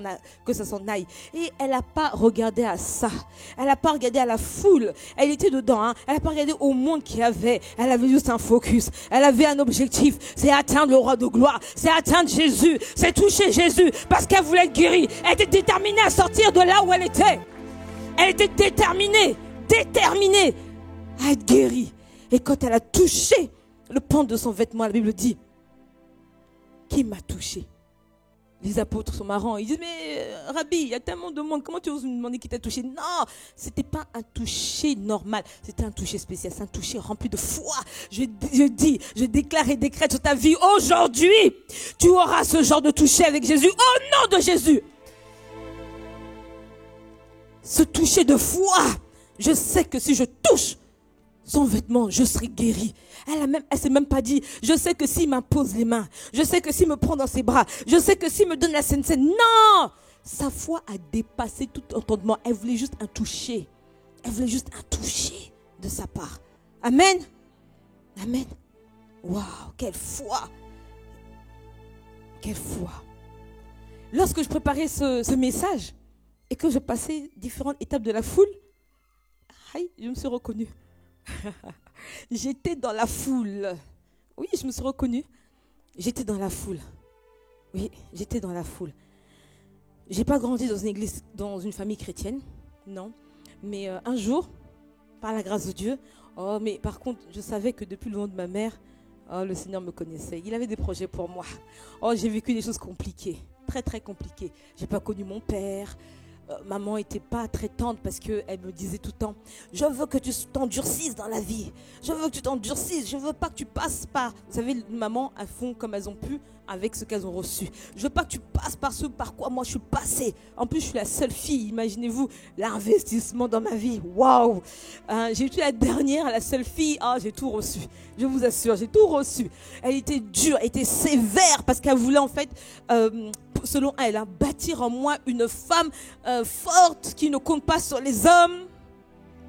s'en aille. Et elle n'a pas regardé à ça. Elle n'a pas regardé à la foule. Elle était dedans. Hein. Elle n'a pas regardé au monde qu'il y avait. Elle avait juste un focus. Elle avait un objectif. C'est atteindre le roi de gloire. C'est atteindre Jésus. C'est toucher Jésus. Parce qu'elle voulait être guérie. Elle était déterminée à sortir de là où elle était. Elle était déterminée à être guérie. Et quand elle a touché le pan de son vêtement, la Bible dit, qui m'a touché? Les apôtres sont marrants. Ils disent, mais Rabbi, il y a tellement de monde. Comment tu oses me demander qui t'a touché? Non, ce n'était pas un toucher normal. C'était un toucher spécial. C'est un toucher rempli de foi. Je déclare et décrète sur ta vie. Aujourd'hui, tu auras ce genre de toucher avec Jésus. Au nom de Jésus. Ce toucher de foi. Je sais que si je touche son vêtement, je serai guérie. Elle s'est même pas dit, je sais que s'il m'impose les mains, je sais que s'il me prend dans ses bras, je sais que s'il me donne la Sainte Seine. Non! Sa foi a dépassé tout entendement. Elle voulait juste un toucher. Elle voulait juste un toucher de sa part. Amen. Amen. Waouh, quelle foi. Quelle foi. Lorsque je préparais ce message et que je passais différentes étapes de la foule, je me suis reconnue. J'étais dans la foule. Oui, je me suis reconnue. J'étais dans la foule. Oui, j'étais dans la foule. J'ai pas grandi dans une église, dans une famille chrétienne, non. Mais un jour, par la grâce de Dieu, mais par contre, je savais que depuis le ventre de ma mère, le Seigneur me connaissait. Il avait des projets pour moi. J'ai vécu des choses compliquées, très très compliquées. J'ai pas connu mon père. maman n'était pas très tendre parce qu'elle me disait tout le temps, je veux que tu t'endurcisses dans la vie. Je veux que tu t'endurcisses. Je veux pas que tu passes par... Vous savez, les mamans, elles font comme elles ont pu avec ce qu'elles ont reçu. Je veux pas que tu passes par ce par quoi moi je suis passée. En plus, je suis la seule fille. Imaginez-vous l'investissement dans ma vie. Waouh! J'ai été la dernière, la seule fille. Ah, j'ai tout reçu. Je vous assure, j'ai tout reçu. Elle était dure, elle était sévère parce qu'elle voulait en fait... selon elle, bâtir en moi une femme forte qui ne compte pas sur les hommes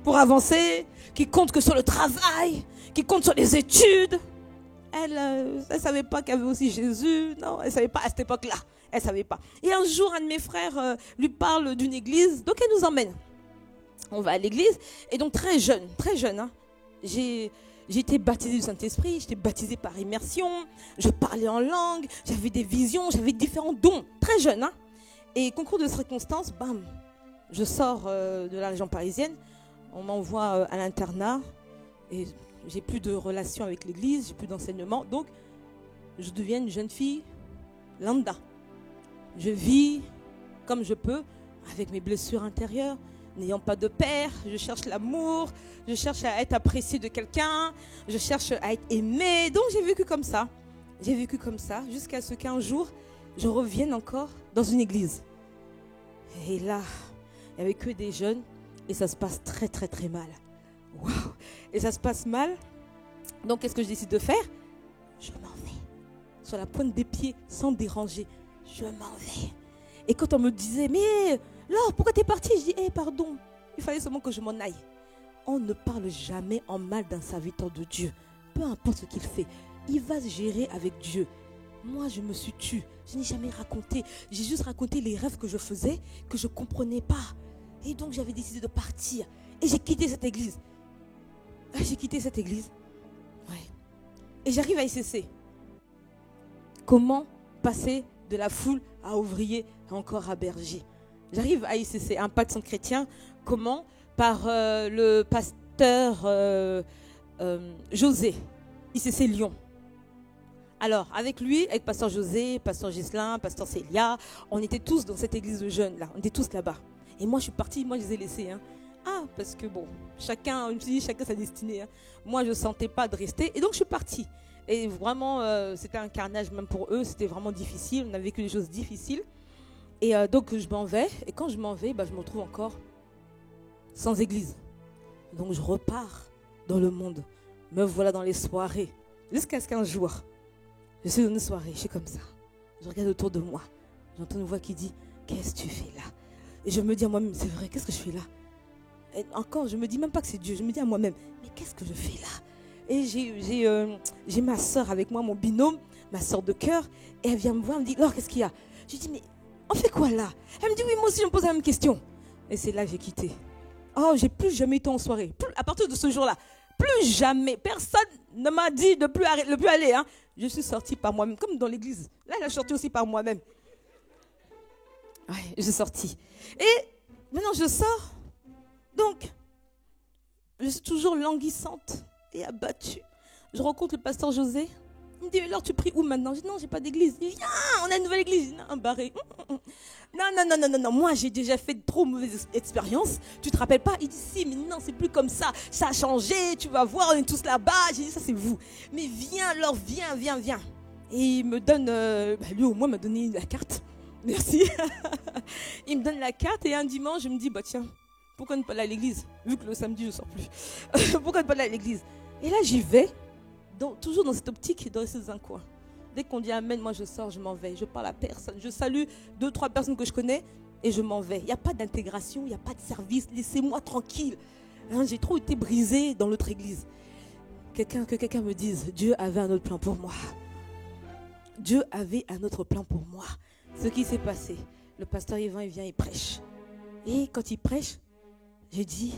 pour avancer, qui compte que sur le travail, qui compte sur les études. Elle ne savait pas qu'il y avait aussi Jésus. Non, elle ne savait pas à cette époque-là. Elle ne savait pas. Et un jour, un de mes frères lui parle d'une église, donc elle nous emmène. On va à l'église, et donc très jeune, hein, j'ai été baptisée du Saint-Esprit, j'étais baptisée par immersion, je parlais en langue, j'avais des visions, j'avais différents dons, très jeune. Hein. Et concours de circonstances, bam, je sors de la région parisienne, on m'envoie à l'internat, et j'ai plus de relation avec l'église, j'ai plus d'enseignement, donc je deviens une jeune fille lambda. Je vis comme je peux, avec mes blessures intérieures, n'ayant pas de père, je cherche l'amour, je cherche à être appréciée de quelqu'un, je cherche à être aimée. Donc j'ai vécu comme ça. J'ai vécu comme ça jusqu'à ce qu'un jour, je revienne encore dans une église. Et là, il n'y avait que des jeunes et ça se passe très très très mal. Waouh! Et ça se passe mal. Donc qu'est-ce que je décide de faire? Je m'en vais. Sur la pointe des pieds, sans déranger. Je m'en vais. Et quand on me disait, mais Laure, pourquoi t'es partie? Je dis, pardon, il fallait seulement que je m'en aille. On ne parle jamais en mal d'un serviteur de Dieu. Peu importe ce qu'il fait, il va se gérer avec Dieu. Moi, je me suis tue. Je n'ai jamais raconté. J'ai juste raconté les rêves que je faisais, que je ne comprenais pas. Et donc, j'avais décidé de partir. Et j'ai quitté cette église. J'ai quitté cette église. Ouais. Et j'arrive à ICC. Comment passer de la foule à ouvrier, encore à berger? J'arrive à ICC, Impact Centre Chrétien. Comment? Par le pasteur José, ICC Lyon. Alors, avec lui, avec pasteur José, pasteur Ghislain, pasteur Célia, on était tous dans cette église de jeunes, là. On était tous là-bas. Et moi, je suis partie, moi, je les ai laissés. Hein. Parce que bon, chacun sa destinée. Hein. Moi, je ne sentais pas de rester. Et donc, je suis partie. Et vraiment, c'était un carnage même pour eux. C'était vraiment difficile. On a vécu des choses difficiles. Et donc, je m'en vais. Et quand je m'en vais, je me retrouve encore sans église. Donc, je repars dans le monde. Me voilà dans les soirées. Jusqu'à ce qu'un jour, je suis dans une soirée. Je suis comme ça. Je regarde autour de moi. J'entends une voix qui dit, qu'est-ce que tu fais là? Et je me dis à moi-même, c'est vrai, qu'est-ce que je fais là? Et encore, je ne me dis même pas que c'est Dieu. Je me dis à moi-même, mais qu'est-ce que je fais là? Et j'ai ma soeur avec moi, mon binôme, ma soeur de cœur. Et elle vient me voir, elle me dit, Laure, qu'est-ce qu'il y a? Je lui dis, mais on fait quoi là? Elle me dit, oui, moi aussi, je me pose la même question. Et c'est là que j'ai quitté. Oh, j'ai plus jamais été en soirée. À partir de ce jour-là, plus jamais. Personne ne m'a dit de plus aller. Hein. Je suis sortie par moi-même, comme dans l'église. Là, je suis sortie aussi par moi-même. Ouais, je suis sortie. Et maintenant, je sors. Donc, je suis toujours languissante et abattue. Je rencontre le pasteur José. Il me dit, alors tu pries où maintenant? Je dis, non, j'ai pas d'église. Il dit, viens, on a une nouvelle église. Non, barré. Non. Moi, j'ai déjà fait de trop mauvaises expériences. Tu te rappelles pas? Il dit, si, mais non, c'est plus comme ça. Ça a changé, tu vas voir, on est tous là-bas. J'ai dit, ça, c'est vous. Mais viens, alors, viens. Et il me donne, lui, au moins, m'a donné la carte. Merci. Il me donne la carte et un dimanche, je me dis, tiens, pourquoi ne pas aller à l'église? Vu que le samedi, je ne sors plus. Pourquoi ne pas aller à l'église? Et là, j'y vais. Toujours dans cette optique de rester dans un coin. Dès qu'on dit amen, moi je sors, je m'en vais. Je parle à personne. Je salue 2-3 personnes que je connais et je m'en vais. Il n'y a pas d'intégration, il n'y a pas de service. Laissez-moi tranquille. Hein, j'ai trop été brisée dans l'autre église. Que quelqu'un me dise, Dieu avait un autre plan pour moi. Dieu avait un autre plan pour moi. Ce qui s'est passé, le pasteur Yvan, il vient, il prêche. Et quand il prêche, j'ai dit,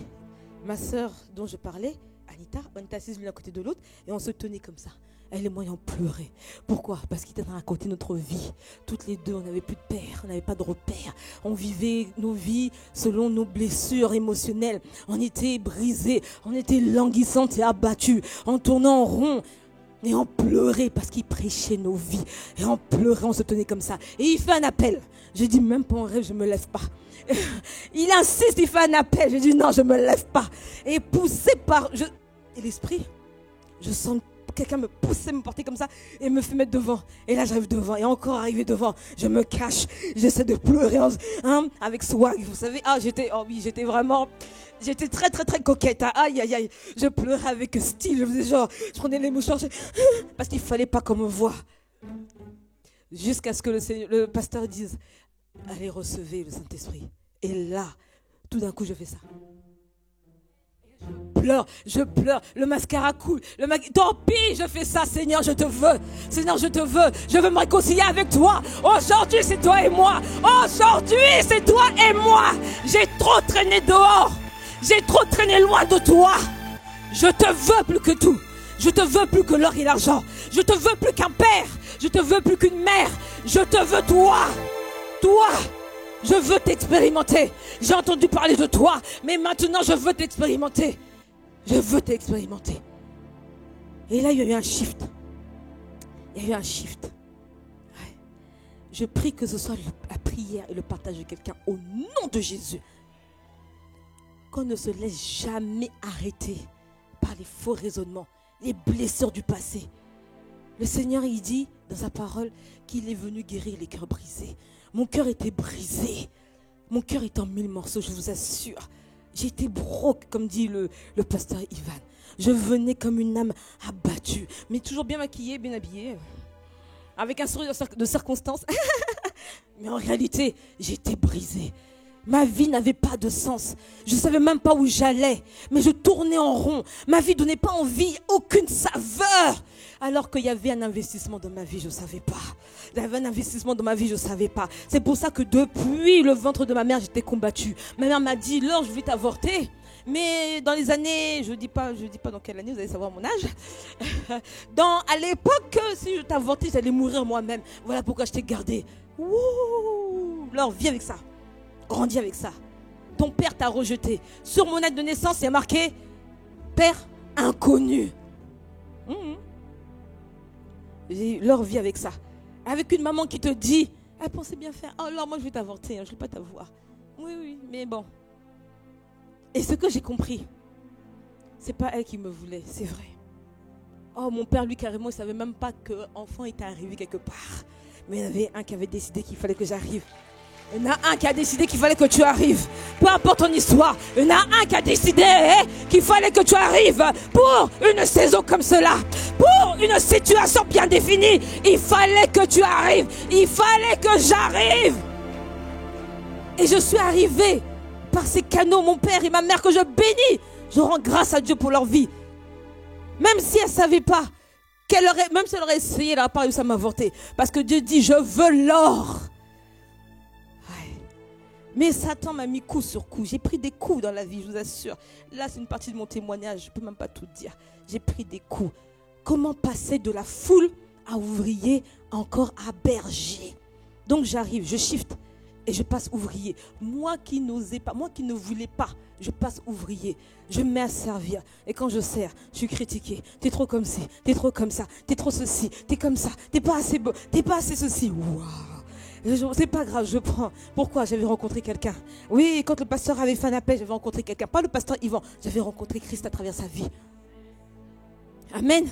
ma sœur dont je parlais, Anita, on était assises l'une à côté de l'autre et on se tenait comme ça. Elle et moi, on pleurait. Pourquoi? Parce qu'il était en train de raconter notre vie. Toutes les deux, on n'avait plus de père, on n'avait pas de repère. On vivait nos vies selon nos blessures émotionnelles. On était brisés, on était languissantes et abattues, en tournant en rond. Et on pleurait parce qu'il prêchait nos vies. Et on pleurait, on se tenait comme ça. Et il fait un appel. Je dis, même pas en rêve, je ne me lève pas. Il insiste, il fait un appel. Je dis, non, je ne me lève pas. Et poussé par... Et l'esprit, je sens quelqu'un me pousser, me porter comme ça et me fait mettre devant. Et là, j'arrive devant. Et encore arrivé devant, je me cache. J'essaie de pleurer avec swag. Vous savez, j'étais vraiment... J'étais très, très, très coquette. Hein. Aïe, aïe, aïe. Je pleurais avec style. Je faisais genre, je prenais les mouchoirs. Parce qu'il ne fallait pas qu'on me voie. Jusqu'à ce que le pasteur dise, allez, recevez le Saint-Esprit. Et là, tout d'un coup, je fais ça. Je pleure, le mascara coule, tant pis, je fais ça, Seigneur, je te veux, Seigneur, je te veux, je veux me réconcilier avec toi, aujourd'hui c'est toi et moi, aujourd'hui c'est toi et moi, j'ai trop traîné dehors, j'ai trop traîné loin de toi, je te veux plus que tout, je te veux plus que l'or et l'argent, je te veux plus qu'un père, je te veux plus qu'une mère, je te veux toi, je veux t'expérimenter. J'ai entendu parler de toi, mais maintenant je veux t'expérimenter. Je veux t'expérimenter. Et là, il y a eu un shift. Ouais. Je prie que ce soit la prière et le partage de quelqu'un au nom de Jésus. Qu'on ne se laisse jamais arrêter par les faux raisonnements, les blessures du passé. Le Seigneur, il dit dans sa parole qu'il est venu guérir les cœurs brisés. Mon cœur était brisé. Mon cœur est en 1000 morceaux, je vous assure. J'étais broke, comme dit le pasteur Ivan. Je venais comme une âme abattue, mais toujours bien maquillée, bien habillée, avec un sourire de circonstance. Mais en réalité, j'étais brisée. Ma vie n'avait pas de sens. Je ne savais même pas où j'allais, mais je tournais en rond. Ma vie ne donnait pas envie, aucune saveur. Alors qu'il y avait un investissement dans ma vie, je ne savais pas. Il y avait un investissement dans ma vie, je ne savais pas. C'est pour ça que depuis le ventre de ma mère, j'étais combattue. Ma mère m'a dit, Laure, je vais t'avorter. Mais dans les années, je dis pas dans quelle année, vous allez savoir mon âge. À l'époque, si je t'avortais, j'allais mourir moi-même. Voilà pourquoi je t'ai gardée. Ouh, Laure, vis avec ça. Grandis avec ça. Ton père t'a rejeté. Sur mon acte de naissance, il y a marqué Père inconnu. Laure vit avec ça. Avec une maman qui te dit, elle pensait bien faire. Oh Laure, moi je vais t'avorter, je ne vais pas t'avoir. Oui, mais bon. Et ce que j'ai compris, c'est pas elle qui me voulait, c'est vrai. Oh, mon père, lui, carrément, il ne savait même pas qu'enfant était arrivé quelque part. Mais il y en avait un qui avait décidé qu'il fallait que j'arrive. Il y en a un qui a décidé qu'il fallait que tu arrives. Peu importe ton histoire, il y en a un qui a décidé qu'il fallait que tu arrives pour une saison comme cela. Pour une situation bien définie, il fallait que tu arrives. Il fallait que j'arrive. Et je suis arrivée par ces canaux, mon père et ma mère, que je bénis. Je rends grâce à Dieu pour leur vie. Même si elle ne savait pas, même si elle aurait essayé, elle n'aurait pas réussi à m'avorter. Parce que Dieu dit, je veux l'or. Mais Satan m'a mis coup sur coup. J'ai pris des coups dans la vie, je vous assure. Là, c'est une partie de mon témoignage. Je ne peux même pas tout dire. J'ai pris des coups. Comment passer de la foule à ouvrier, encore à berger? Donc j'arrive, je shift et je passe ouvrier. Moi qui n'osais pas, moi qui ne voulais pas, je passe ouvrier. Je me mets à servir. Et quand je sers, je suis critiquée. T'es trop comme ci, t'es trop comme ça, t'es trop ceci, t'es comme ça, t'es pas assez beau, t'es pas assez ceci. Waouh! C'est pas grave, je prends. Pourquoi? J'avais rencontré quelqu'un. Oui, quand le pasteur avait fait un appel, j'avais rencontré quelqu'un. Pas le pasteur Yvan, j'avais rencontré Christ à travers sa vie. Amen.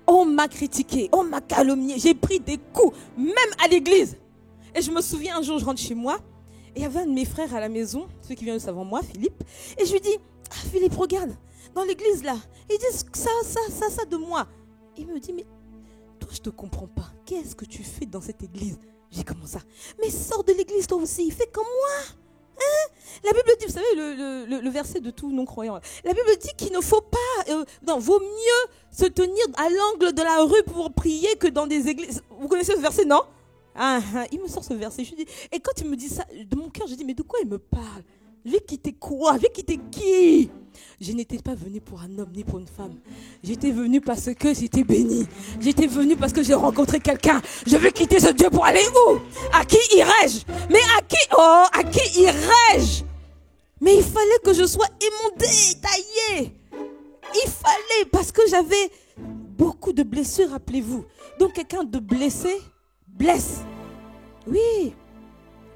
On m'a critiqué, on m'a calomnié. J'ai pris des coups, même à l'église. Et je me souviens, un jour, je rentre chez moi. Et il y avait un de mes frères à la maison, celui qui vient juste avant moi, Philippe. Et je lui dis, Philippe, regarde, dans l'église là, ils disent ça de moi. Il me dit, mais toi, je ne te comprends pas. Qu'est-ce que tu fais dans cette église? J'ai dit, comment ça? Mais sors de l'église toi aussi, fais comme moi. Hein? La Bible dit, vous savez, le verset de tout non-croyant. La Bible dit qu'il ne faut pas, vaut mieux se tenir à l'angle de la rue pour prier que dans des églises. Vous connaissez ce verset, non? Il me sort ce verset. Je dis, et quand il me dit ça, de mon cœur, je dis, mais de quoi il me parle? Je vais quitter quoi? Je vais quitter qui? Je n'étais pas venue pour un homme ni pour une femme. J'étais venue parce que j'étais bénie. J'étais venue parce que j'ai rencontré quelqu'un. Je vais quitter ce Dieu pour aller où? À qui irai-je? Mais à qui irai-je? Mais il fallait que je sois émondée, taillée. Il fallait, parce que j'avais beaucoup de blessures, rappelez-vous. Donc quelqu'un de blessé blesse. Oui. Oui,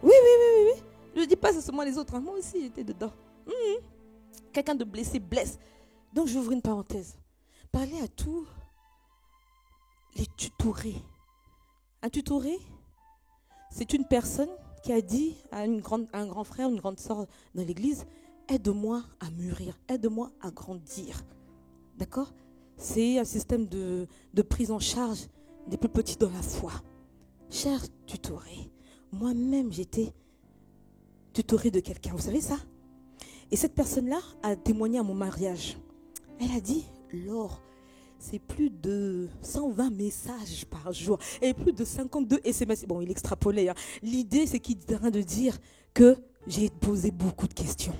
oui, oui, oui, oui. Je ne dis pas seulement les autres. Moi aussi, j'étais dedans. Quelqu'un de blessé blesse. Donc, j'ouvre une parenthèse. Parlez à tous les tutorés. Un tutoré, c'est une personne qui a dit à un grand frère, une grande sœur dans l'église, aide-moi à mûrir, aide-moi à grandir. D'accord? C'est un système de prise en charge des plus petits dans la foi. Cher tutoré, moi-même j'étais tutoré de quelqu'un, vous savez ça? Et cette personne-là a témoigné à mon mariage. Elle a dit, Laure, c'est plus de 120 messages par jour et plus de 52 SMS. Bon, il extrapolait. Hein. L'idée, c'est qu'il est en train de dire que j'ai posé beaucoup de questions.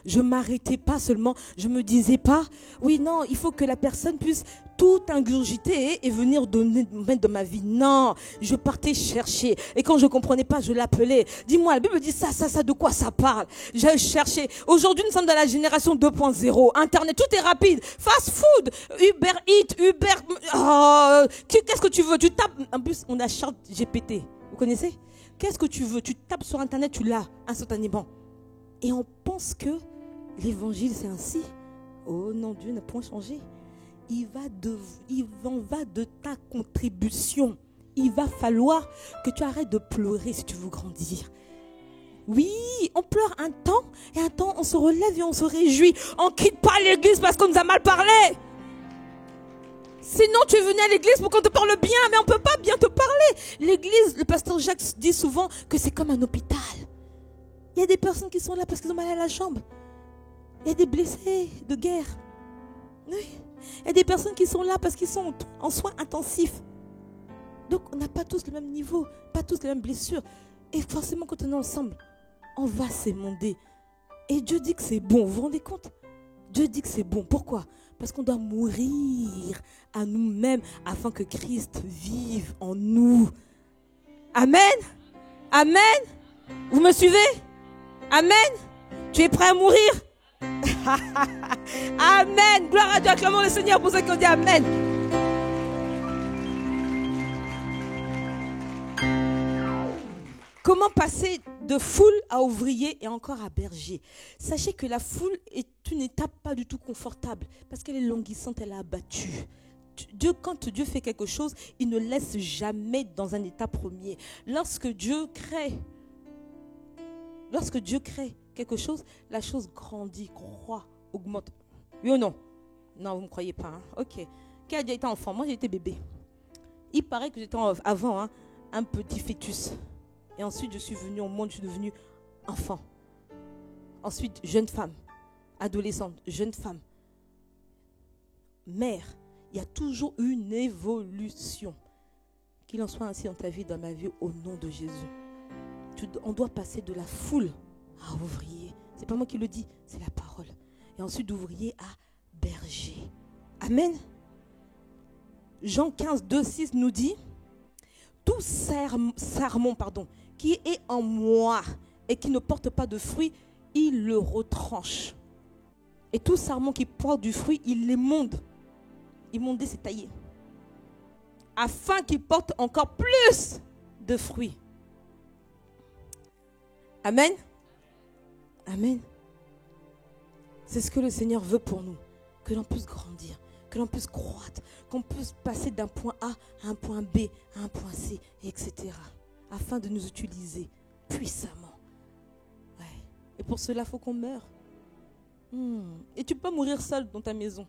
Je ne m'arrêtais pas seulement, je ne me disais pas, oui, non, il faut que la personne puisse tout ingurgiter et venir mettre dans ma vie. Non, je partais chercher. Et quand je ne comprenais pas, je l'appelais. Dis-moi, la Bible dit ça, de quoi ça parle? J'ai cherché. Aujourd'hui, nous sommes dans la génération 2.0. Internet, tout est rapide. Fast food, Uber Eats, qu'est-ce que tu veux? Tu tapes, en plus, on a ChatGPT. Vous connaissez? Qu'est-ce que tu veux? Tu tapes sur Internet, tu l'as instantanément. Et on pense que l'évangile, c'est ainsi. Oh non, Dieu n'a point changé. Il en va de ta contribution. Il va falloir que tu arrêtes de pleurer si tu veux grandir. Oui, on pleure un temps et un temps on se relève et on se réjouit. On ne quitte pas l'église parce qu'on nous a mal parlé. Sinon, tu es venu à l'église pour qu'on te parle bien, mais on ne peut pas bien te parler. L'église, le pasteur Jacques dit souvent que c'est comme un hôpital. Il y a des personnes qui sont là parce qu'ils ont mal à la jambe. Il y a des blessés de guerre. Oui. Il y a des personnes qui sont là parce qu'ils sont en soins intensifs. Donc, on n'a pas tous le même niveau, pas tous les mêmes blessures. Et forcément, quand on est ensemble, on va s'émonder. Et Dieu dit que c'est bon. Vous vous rendez compte? Dieu dit que c'est bon. Pourquoi? Parce qu'on doit mourir à nous-mêmes afin que Christ vive en nous. Amen. Amen. Vous me suivez? Amen. Tu es prêt à mourir? Amen. Gloire à Dieu. Acclamons le Seigneur pour ceux qui ont dit Amen. Comment passer de foule à ouvrier et encore à berger? Sachez que la foule est une étape pas du tout confortable parce qu'elle est languissante, elle est abattue. Quand Dieu fait quelque chose, il ne laisse jamais dans un état premier. Lorsque Dieu crée quelque chose, la chose grandit, croît, augmente. Oui ou non? Non, vous ne me croyez pas. Hein? Ok. Qui a déjà été enfant? Moi, j'ai été bébé. Il paraît que j'étais avant un petit fœtus. Et ensuite, je suis venue au monde, je suis devenue enfant. Ensuite, jeune femme, adolescente, jeune femme, mère. Il y a toujours une évolution. Qu'il en soit ainsi dans ta vie, dans ma vie, au nom de Jésus. On doit passer de la foule à ouvrier. C'est pas moi qui le dis, c'est la parole. Et ensuite d'ouvrier à berger. Amen. Jean 15, 2, 6 nous dit, tout sarment qui est en moi et qui ne porte pas de fruit, il le retranche. Et tout sarment qui porte du fruit, il l'émonde. Émonder, c'est tailler. Afin qu'il porte encore plus de fruits. Amen. Amen. C'est ce que le Seigneur veut pour nous. Que l'on puisse grandir, que l'on puisse croître, qu'on puisse passer d'un point A à un point B, à un point C, etc. Afin de nous utiliser puissamment. Ouais. Et pour cela, il faut qu'on meure. Et tu ne peux pas mourir seul dans ta maison.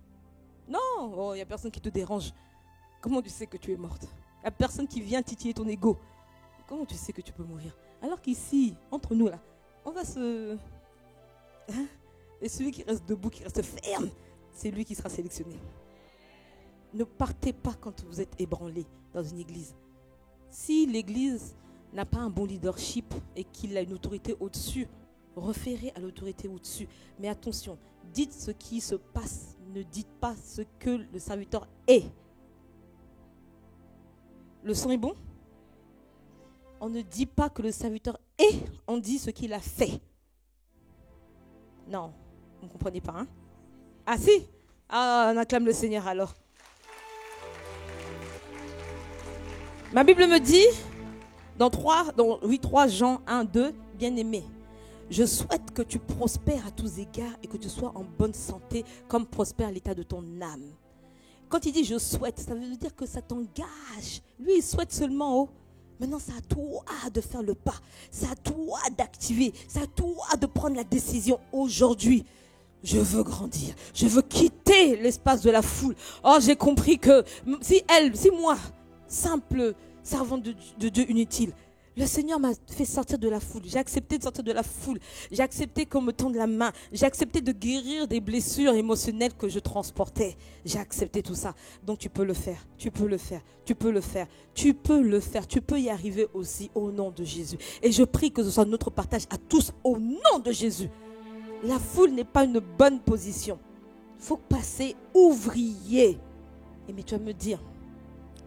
Non, il n'y a personne qui te dérange. Comment tu sais que tu es morte? Il n'y a personne qui vient titiller ton ego. Comment tu sais que tu peux mourir? Alors qu'ici, entre nous là, on va se... Hein? Et celui qui reste debout, qui reste ferme, c'est lui qui sera sélectionné. Ne partez pas quand vous êtes ébranlé dans une église. Si l'église n'a pas un bon leadership et qu'il a une autorité au-dessus, référez à l'autorité au-dessus. Mais attention, dites ce qui se passe. Ne dites pas ce que le serviteur est. Le son est bon? On ne dit pas que le serviteur est, on dit ce qu'il a fait. Non, vous ne comprenez pas, hein? Ah si? Ah, on acclame le Seigneur alors. Ma Bible me dit, dans 3 Jean 1, 2, bien-aimé, je souhaite que tu prospères à tous égards et que tu sois en bonne santé comme prospère l'état de ton âme. Quand il dit je souhaite, ça veut dire que ça t'engage. Lui, il souhaite seulement, oh. Maintenant, c'est à toi de faire le pas. C'est à toi d'activer. C'est à toi de prendre la décision aujourd'hui. Je veux grandir. Je veux quitter l'espace de la foule. Oh, j'ai compris que si moi, simple servante de Dieu inutile, le Seigneur m'a fait sortir de la foule. J'ai accepté de sortir de la foule. J'ai accepté qu'on me tende la main. J'ai accepté de guérir des blessures émotionnelles que je transportais. J'ai accepté tout ça. Donc tu peux le faire. Tu peux le faire. Tu peux le faire. Tu peux le faire. Tu peux y arriver aussi au nom de Jésus. Et je prie que ce soit notre partage à tous au nom de Jésus. La foule n'est pas une bonne position. Il faut passer ouvrier. Mais tu vas me dire,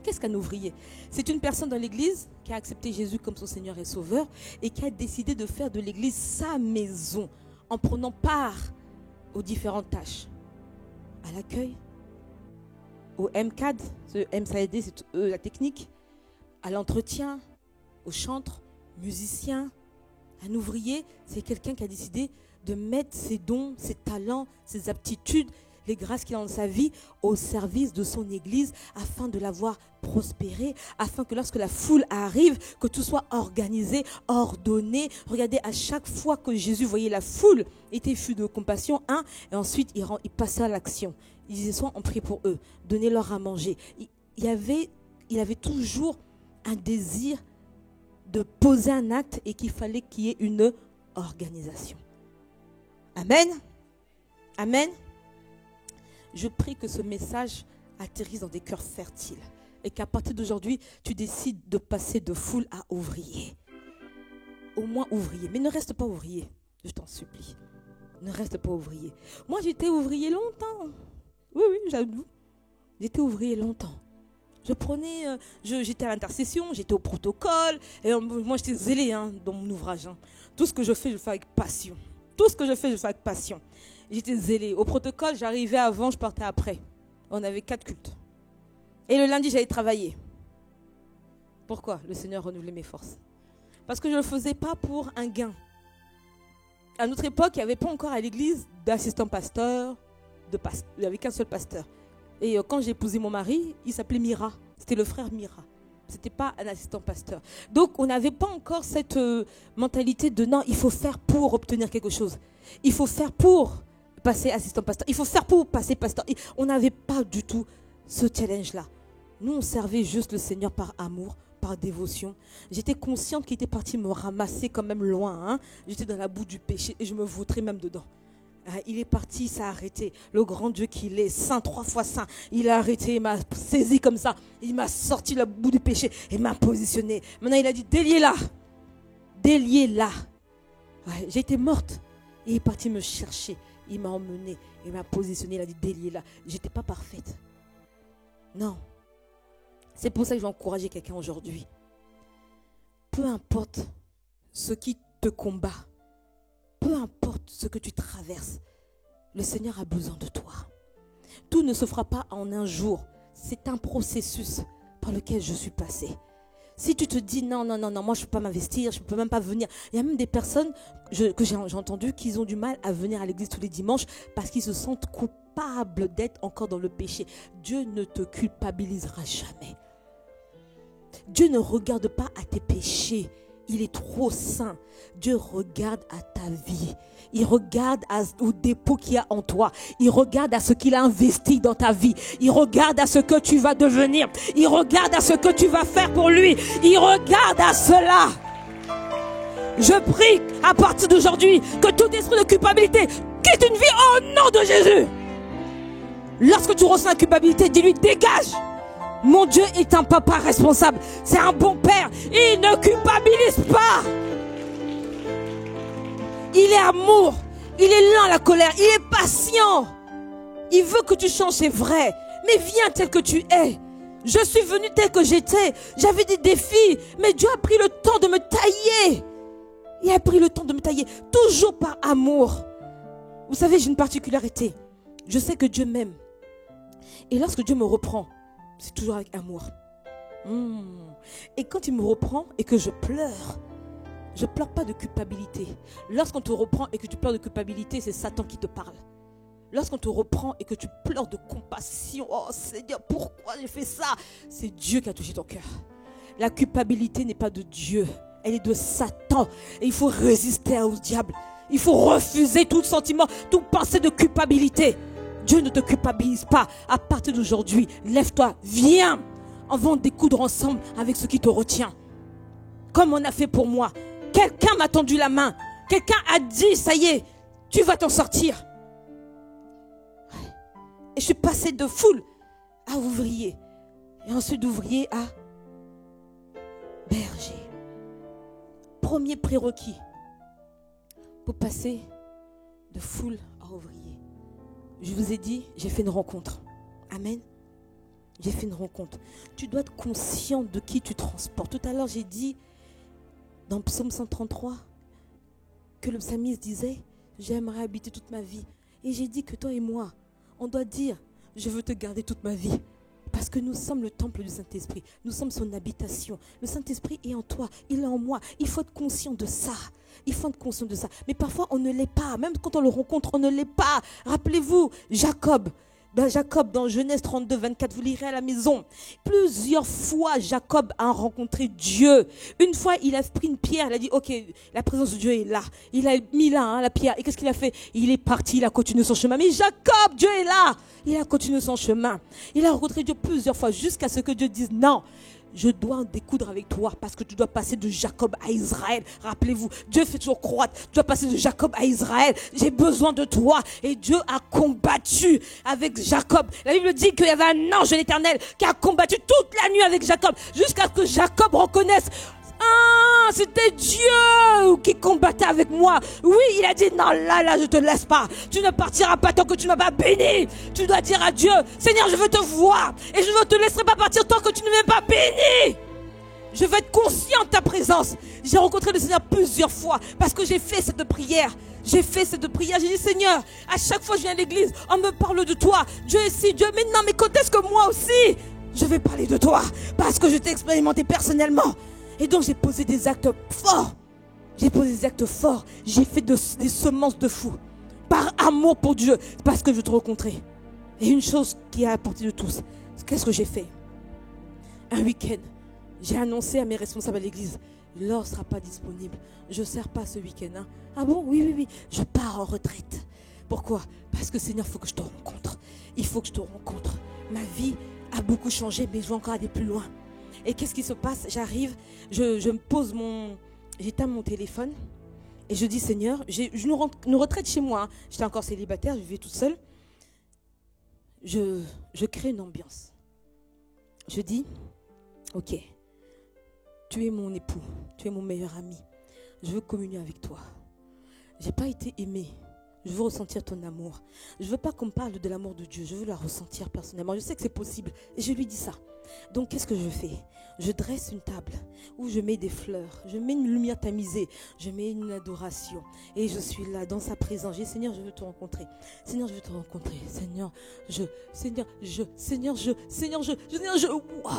qu'est-ce qu'un ouvrier? C'est une personne dans l'église qui a accepté Jésus comme son Seigneur et Sauveur et qui a décidé de faire de l'église sa maison en prenant part aux différentes tâches. À l'accueil, au MCAD, MCAD c'est la technique, à l'entretien, au chantre, musicien. Un ouvrier, c'est quelqu'un qui a décidé de mettre ses dons, ses talents, ses aptitudes, les grâces qu'il a dans sa vie au service de son église afin de la voir prospérer, afin que lorsque la foule arrive, que tout soit organisé, ordonné. Regardez, à chaque fois que Jésus voyait la foule, il était fût de compassion, et ensuite il passait à l'action. Il disait soit on prie pour eux, donnez-leur à manger. Il avait toujours un désir de poser un acte et qu'il fallait qu'il y ait une organisation. Amen. Amen. Je prie que ce message atterrisse dans des cœurs fertiles et qu'à partir d'aujourd'hui, tu décides de passer de foule à ouvrier. Au moins ouvrier. Mais ne reste pas ouvrier, je t'en supplie. Ne reste pas ouvrier. Moi, j'étais ouvrier longtemps. Oui, j'avoue. J'étais ouvrier longtemps. J'étais à l'intercession, j'étais au protocole. Et moi, j'étais zélée dans mon ouvrage. Tout ce que je fais avec passion. Tout ce que je fais avec passion. J'étais zélée. Au protocole, j'arrivais avant, je partais après. On avait 4 cultes. Et le lundi, j'allais travailler. Pourquoi? Le Seigneur renouvelait mes forces. Parce que je ne le faisais pas pour un gain. À notre époque, il n'y avait pas encore à l'église d'assistant pasteur. Il n'y avait qu'un seul pasteur. Et quand j'ai épousé mon mari, il s'appelait Mira. C'était le frère Mira. Ce n'était pas un assistant pasteur. Donc, on n'avait pas encore cette mentalité de non, il faut faire pour obtenir quelque chose. Il faut faire pour passer assistant pasteur. Il faut faire pour passer pasteur. On n'avait pas du tout ce challenge-là. Nous, on servait juste le Seigneur par amour, par dévotion. J'étais consciente qu'il était parti me ramasser quand même loin. J'étais dans la boue du péché et je me vautrais même dedans. Il est parti, il s'est arrêté. Le grand Dieu qu'il est, saint, 3 fois saint, il a arrêté, il m'a saisi comme ça. Il m'a sorti la boue du péché et m'a positionné. Maintenant, il a dit, déliez-la. Déliez-la. J'ai été morte. Il est parti me chercher. Il m'a emmené. Il m'a positionné. Il a dit, déliez-la. Je n'étais pas parfaite. Non. C'est pour ça que je vais encourager quelqu'un aujourd'hui. Peu importe ce qui te combat, peu importe ce que tu traverses, le Seigneur a besoin de toi. Tout ne se fera pas en un jour. C'est un processus par lequel je suis passée. Si tu te dis non, moi je ne peux pas m'investir, je ne peux même pas venir. Il y a même des personnes que j'ai entendu qui ont du mal à venir à l'église tous les dimanches parce qu'ils se sentent coupables d'être encore dans le péché. Dieu ne te culpabilisera jamais. Dieu ne regarde pas à tes péchés. Il est trop saint. Dieu regarde à ta vie. Il regarde au dépôt qu'il y a en toi. Il regarde à ce qu'il a investi dans ta vie. Il regarde à ce que tu vas devenir. Il regarde à ce que tu vas faire pour lui. Il regarde à cela. Je prie à partir d'aujourd'hui que tout esprit de culpabilité quitte une vie au nom de Jésus. Lorsque tu ressens la culpabilité, dis-lui dégage. Mon Dieu est un papa responsable. C'est un bon père. Il ne culpabilise pas. Il est amour. Il est lent à la colère. Il est patient. Il veut que tu changes, c'est vrai. Mais viens tel que tu es. Je suis venu tel que j'étais. J'avais des défis. Mais Dieu a pris le temps de me tailler. Il a pris le temps de me tailler. Toujours par amour. Vous savez, j'ai une particularité. Je sais que Dieu m'aime. Et lorsque Dieu me reprend, c'est toujours avec amour. Et quand il me reprend et que je pleure pas de culpabilité. Lorsqu'on te reprend et que tu pleures de culpabilité, c'est Satan qui te parle. Lorsqu'on te reprend et que tu pleures de compassion, oh Seigneur, pourquoi j'ai fait ça? C'est Dieu qui a touché ton cœur. La culpabilité n'est pas de Dieu, elle est de Satan. Et il faut résister au diable. Il faut refuser tout sentiment, toute pensée de culpabilité. Dieu ne te culpabilise pas. À partir d'aujourd'hui, lève-toi, viens. On va en découdre ensemble avec ce qui te retient. Comme on a fait pour moi. Quelqu'un m'a tendu la main. Quelqu'un a dit, ça y est, tu vas t'en sortir. Et je suis passée de foule à ouvrier. Et ensuite d'ouvrier à berger. Premier prérequis pour passer de foule à ouvrier. Je vous ai dit, j'ai fait une rencontre. Amen. J'ai fait une rencontre. Tu dois être conscient de qui tu transportes. Tout à l'heure, j'ai dit dans Psaume 133 que le psalmiste disait, j'aimerais habiter toute ma vie. Et j'ai dit que toi et moi, on doit dire, je veux te garder toute ma vie. Parce que nous sommes le temple du Saint-Esprit. Nous sommes son habitation. Le Saint-Esprit est en toi, il est en moi. Il faut être conscient de ça. Il faut être conscient de ça. Mais parfois, on ne l'est pas. Même quand on le rencontre, on ne l'est pas. Rappelez-vous, Jacob, dans Genèse 32, 24, vous lirez à la maison. Plusieurs fois, Jacob a rencontré Dieu. Une fois, il a pris une pierre, il a dit, ok, la présence de Dieu est là. Il a mis là, la pierre. Et qu'est-ce qu'il a fait? Il est parti, il a continué son chemin. Mais Jacob, Dieu est là. Il a continué son chemin. Il a rencontré Dieu plusieurs fois jusqu'à ce que Dieu dise, non, je dois en découdre avec toi parce que tu dois passer de Jacob à Israël. Rappelez-vous, Dieu fait toujours croître. Tu dois passer de Jacob à Israël. J'ai besoin de toi. Et Dieu a combattu avec Jacob. La Bible dit qu'il y avait un ange de l'Éternel qui a combattu toute la nuit avec Jacob jusqu'à ce que Jacob reconnaisse, ah, c'était Dieu qui combattait avec moi. Oui, il a dit, non, là, je te laisse pas. Tu ne partiras pas tant que tu ne m'as pas béni. Tu dois dire à Dieu, Seigneur, je veux te voir. Et je ne te laisserai pas partir tant que tu ne m'as pas béni. Je veux être conscient de ta présence. J'ai rencontré le Seigneur plusieurs fois parce que j'ai fait cette prière. J'ai dit, Seigneur, à chaque fois que je viens à l'église, on me parle de toi. Dieu est ici, Dieu, mais non, mais quand est-ce que moi aussi, je vais parler de toi? Parce que je t'ai expérimenté personnellement. Et donc j'ai posé des actes forts. J'ai fait des semences de fou. Par amour pour Dieu. Parce que je te rencontrais. Et une chose qui a apporté de tous. Qu'est-ce que j'ai fait? Un week-end, j'ai annoncé à mes responsables à l'église, l'or ne sera pas disponible. Je ne sers pas ce week-end. Hein. Ah bon? Oui. Je pars en retraite. Pourquoi? Parce que Seigneur, il faut que je te rencontre. Il faut que je te rencontre. Ma vie a beaucoup changé, mais je veux encore aller plus loin. Et qu'est-ce qui se passe? J'arrive, je me pose j'éteins mon téléphone et je dis, Seigneur, une retraite chez moi. Hein. J'étais encore célibataire, je vivais toute seule. Je crée une ambiance. Je dis, ok, tu es mon époux, tu es mon meilleur ami. Je veux communier avec toi. Je n'ai pas été aimée. Je veux ressentir ton amour. Je ne veux pas qu'on me parle de l'amour de Dieu. Je veux la ressentir personnellement. Je sais que c'est possible. Et je lui dis ça. Donc, qu'est-ce que je fais? Je dresse une table où je mets des fleurs. Je mets une lumière tamisée. Je mets une adoration. Et je suis là dans sa présence. Je dis, Seigneur, je veux te rencontrer. Seigneur, je veux te rencontrer. Seigneur, Wow!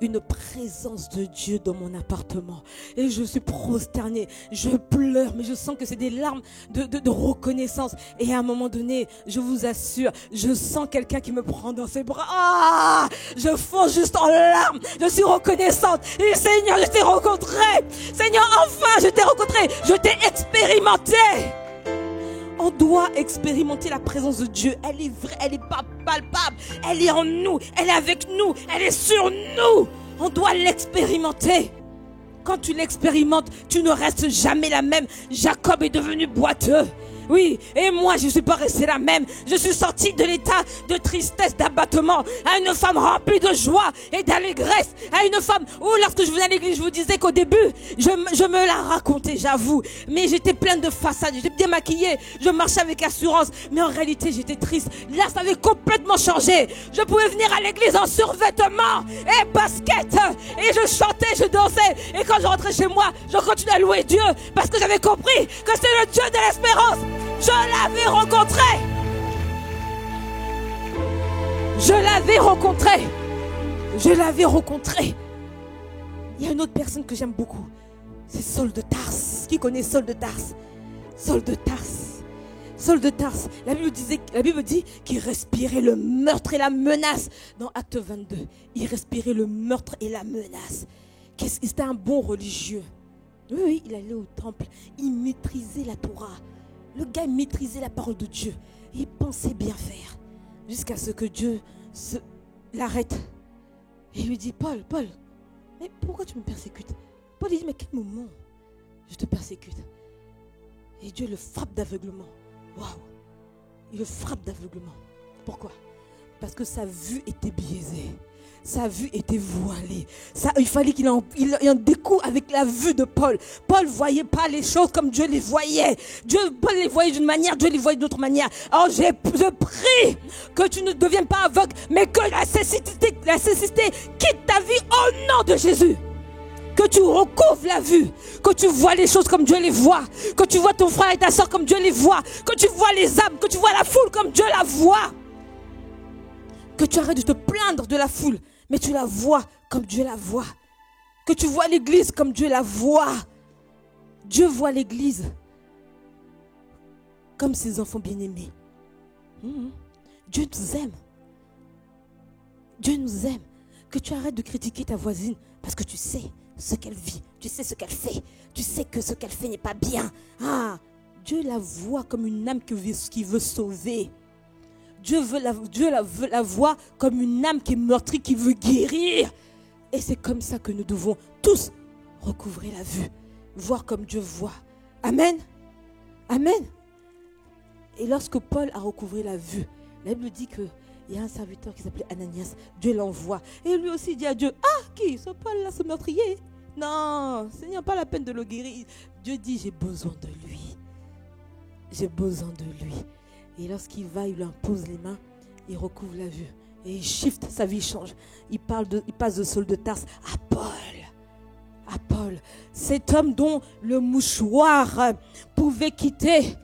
Une présence de Dieu dans mon appartement. Et je suis prosternée. Je pleure, mais je sens que c'est des larmes de reconnaissance. Et à un moment donné, je vous assure, je sens quelqu'un qui me prend dans ses bras. Ah! Je fonds juste en larmes. Je suis reconnaissante. Et Seigneur, je t'ai rencontré. Seigneur, enfin, je t'ai rencontré. Je t'ai expérimenté. On doit expérimenter la présence de Dieu. Elle est vraie, elle n'est pas palpable. Elle est en nous, elle est avec nous, elle est sur nous. On doit l'expérimenter. Quand tu l'expérimentes, tu ne restes jamais la même. Jacob est devenu boiteux. Oui, et moi je ne suis pas restée la même. Je suis sortie de l'état de tristesse, d'abattement à une femme remplie de joie et d'allégresse. À une femme où lorsque je venais à l'église, je vous disais qu'au début, je me la racontais, j'avoue. Mais j'étais pleine de façade, j'étais bien maquillée, je marchais avec assurance. Mais en réalité, j'étais triste. Là, ça avait complètement changé. Je pouvais venir à l'église en survêtement et basket. Et je chantais, je dansais. Et quand je rentrais chez moi, je continuais à louer Dieu. Parce que j'avais compris que c'est le Dieu de l'espérance. Je l'avais rencontré. Je l'avais rencontré. Il y a une autre personne que j'aime beaucoup. C'est Saul de Tarse. Qui connaît Saul de Tarse? Saul de Tarse. Saul de Tarse. La Bible dit qu'il respirait le meurtre et la menace. Dans Acte 22, il respirait le meurtre et la menace. C'était un bon religieux. Oui, il allait au temple. Il maîtrisait la Torah. Le gars maîtrisait la parole de Dieu. Il pensait bien faire. Jusqu'à ce que Dieu l'arrête. Et il lui dit, Paul, mais pourquoi tu me persécutes? Paul dit, mais quel moment je te persécute? Et Dieu le frappe d'aveuglement. Waouh! Il le frappe d'aveuglement. Pourquoi? Parce que sa vue était biaisée. Sa vue était voilée. Il fallait qu'il en découvre avec la vue de Paul. Paul ne voyait pas les choses comme Dieu les voyait. Paul les voyait d'une manière, Dieu les voyait d'une autre manière. Alors je prie que tu ne deviennes pas aveugle, mais que la cécité quitte ta vie au nom de Jésus. Que tu recouvres la vue, que tu vois les choses comme Dieu les voit, que tu vois ton frère et ta soeur comme Dieu les voit, que tu vois les âmes, que tu vois la foule comme Dieu la voit. Que tu arrêtes de te plaindre de la foule, mais tu la vois comme Dieu la voit. Que tu vois l'église comme Dieu la voit. Dieu voit l'église comme ses enfants bien-aimés. Dieu nous aime. Dieu nous aime. Que tu arrêtes de critiquer ta voisine parce que tu sais ce qu'elle vit, tu sais ce qu'elle fait, tu sais que ce qu'elle fait n'est pas bien. Dieu la voit comme une âme qui veut sauver. Dieu la voit comme une âme qui est meurtrie, qui veut guérir. Et c'est comme ça que nous devons tous recouvrer la vue, voir comme Dieu voit. Amen. Amen. Et lorsque Paul a recouvré la vue, la Bible dit qu'il y a un serviteur qui s'appelait Ananias. Dieu l'envoie. Et lui aussi dit à Dieu, qui ce Paul-là, ce meurtrier? Non, Seigneur, pas la peine de le guérir. Dieu dit, j'ai besoin de lui. J'ai besoin de lui. Et lorsqu'il va, il lui impose les mains, il recouvre la vue. Et il shift, sa vie change. Il passe de Saul de Tarse à Paul. À Paul. Cet homme dont le mouchoir pouvait quitter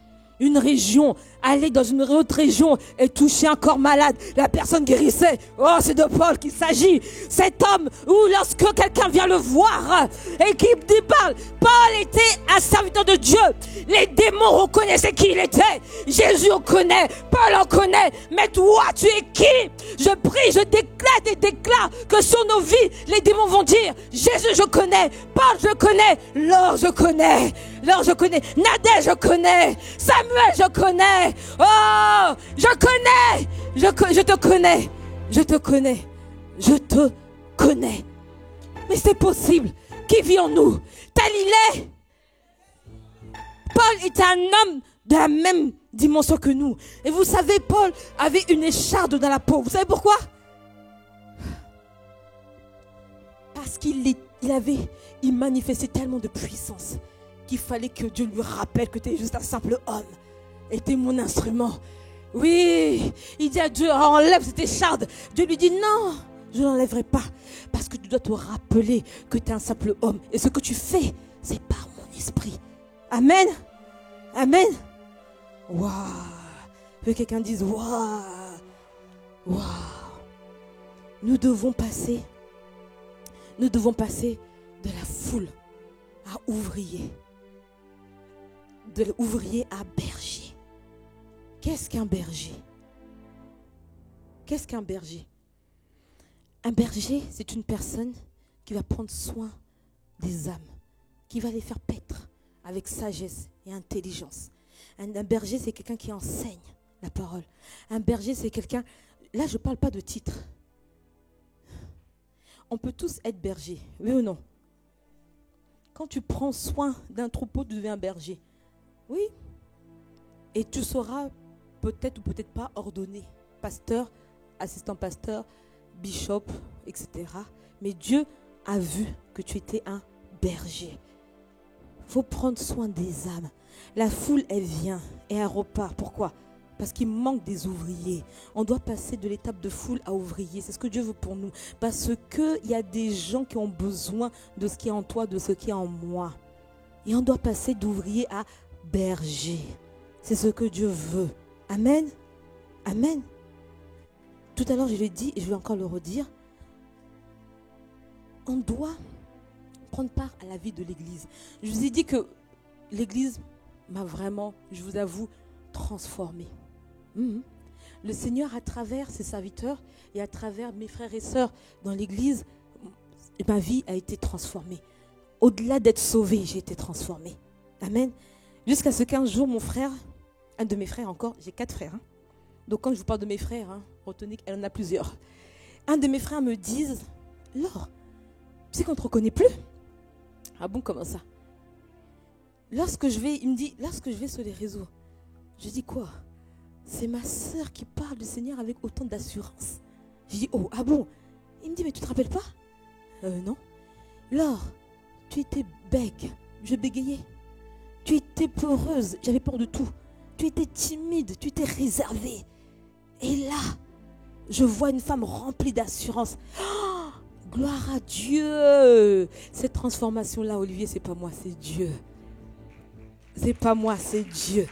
une région, aller dans une autre région et toucher un corps malade. La personne guérissait. Oh, c'est de Paul qu'il s'agit. Cet homme où lorsque quelqu'un vient le voir et qui parle, Paul était un serviteur de Dieu. Les démons reconnaissaient qui il était. Jésus en connaît, Paul en connaît. Mais toi, tu es qui? Je prie, je déclare que sur nos vies, les démons vont dire, Jésus je connais, Paul je connais, Laure je connais, Nadège je connais, Samuel je connais. Oh, je te connais. Mais c'est possible. Qui vit en nous? Tel il est. Paul est un homme de la même dimension que nous. Et vous savez, Paul avait une écharde dans la peau. Vous savez pourquoi? Parce qu'il manifestait tellement de puissance qu'il fallait que Dieu lui rappelle que tu es juste un simple homme. Et tu es mon instrument. Oui, il dit à Dieu, enlève cette écharde. Dieu lui dit, non, je ne l'enlèverai pas. Parce que tu dois te rappeler que tu es un simple homme. Et ce que tu fais, c'est par mon esprit. Amen. Amen. Waouh. Que quelqu'un dise, waouh. Waouh. Nous devons passer de la foule à ouvrier. De l'ouvrier à berger. Qu'est-ce qu'un berger? Qu'est-ce qu'un berger? Un berger, c'est une personne qui va prendre soin des âmes, qui va les faire paître avec sagesse et intelligence. Un berger, c'est quelqu'un qui enseigne la parole. Un berger, c'est quelqu'un... Là, je ne parle pas de titre. On peut tous être berger, oui ou non? Quand tu prends soin d'un troupeau, tu deviens berger. Oui. Et tu seras peut-être ou peut-être pas ordonné. Pasteur, assistant pasteur, bishop, etc. Mais Dieu a vu que tu étais un berger. Il faut prendre soin des âmes. La foule, elle vient et elle repart. Pourquoi? Parce qu'il manque des ouvriers. On doit passer de l'étape de foule à ouvrier. C'est ce que Dieu veut pour nous. Parce qu'il y a des gens qui ont besoin de ce qui est en toi, de ce qui est en moi. Et on doit passer d'ouvrier à berger. C'est ce que Dieu veut. Amen. Amen. Tout à l'heure, je l'ai dit et je vais encore le redire. on doit prendre part à la vie de l'Église. Je vous ai dit que l'Église m'a vraiment, je vous avoue, transformée. Le Seigneur, à travers ses serviteurs et à travers mes frères et sœurs dans l'Église, ma vie a été transformée. Au-delà d'être sauvée, j'ai été transformée. Amen. Jusqu'à ce qu'un jour, mon frère, un de mes frères encore, j'ai 4 frères. Donc quand je vous parle de mes frères, retenez qu'elle en a plusieurs. Un de mes frères me dise, Laure, tu sais qu'on ne te reconnaît plus? Ah bon, comment ça? Il me dit, lorsque je vais sur les réseaux, je dis quoi? C'est ma sœur qui parle du Seigneur avec autant d'assurance. Je dis, oh, ah bon? Il me dit, mais tu ne te rappelles pas? Non. Laure, tu étais bègue, je bégayais. Tu étais peureuse, j'avais peur de tout. Tu étais timide, tu étais réservée. Et là, je vois une femme remplie d'assurance. Oh, gloire à Dieu! Cette transformation-là, Olivier, c'est pas moi, c'est Dieu. C'est pas moi, c'est Dieu.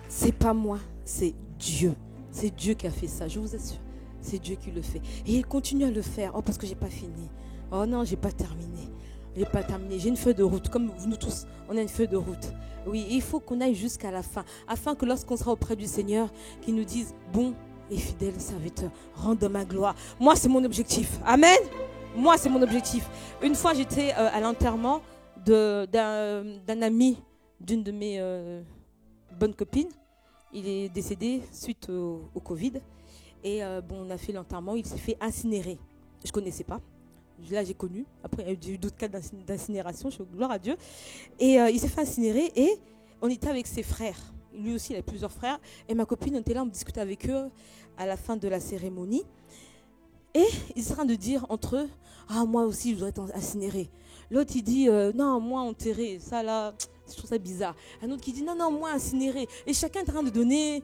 C'est pas moi, c'est Dieu. C'est Dieu qui a fait ça, je vous assure. C'est Dieu qui le fait. Et il continue à le faire. Oh, parce que j'ai pas fini. Oh non, j'ai pas terminé. J'ai pas terminé. J'ai une feuille de route. Comme nous tous, on a une feuille de route. Oui, il faut qu'on aille jusqu'à la fin. Afin que lorsqu'on sera auprès du Seigneur, qu'il nous dise, bon et fidèle serviteur, rends ma gloire. Moi, c'est mon objectif. Amen. Moi, c'est mon objectif. Une fois, j'étais à l'enterrement d'un ami, d'une de mes bonnes copines. Il est décédé suite au Covid. Et on a fait l'enterrement. Il s'est fait incinérer. Je ne connaissais pas. Là, j'ai connu. Après, il y a eu d'autres cas d'incinération. Je suis gloire à Dieu. Et il s'est fait incinérer. Et on était avec ses frères. Lui aussi, il a plusieurs frères. Et ma copine, on était là, on discutait avec eux à la fin de la cérémonie. Et ils sont en train de dire entre eux, ah, moi aussi, je voudrais être incinéré. L'autre, il dit, non, moi, enterré. Ça, là, je trouve ça bizarre. Un autre qui dit, non, moi, incinéré. Et chacun est en train de donner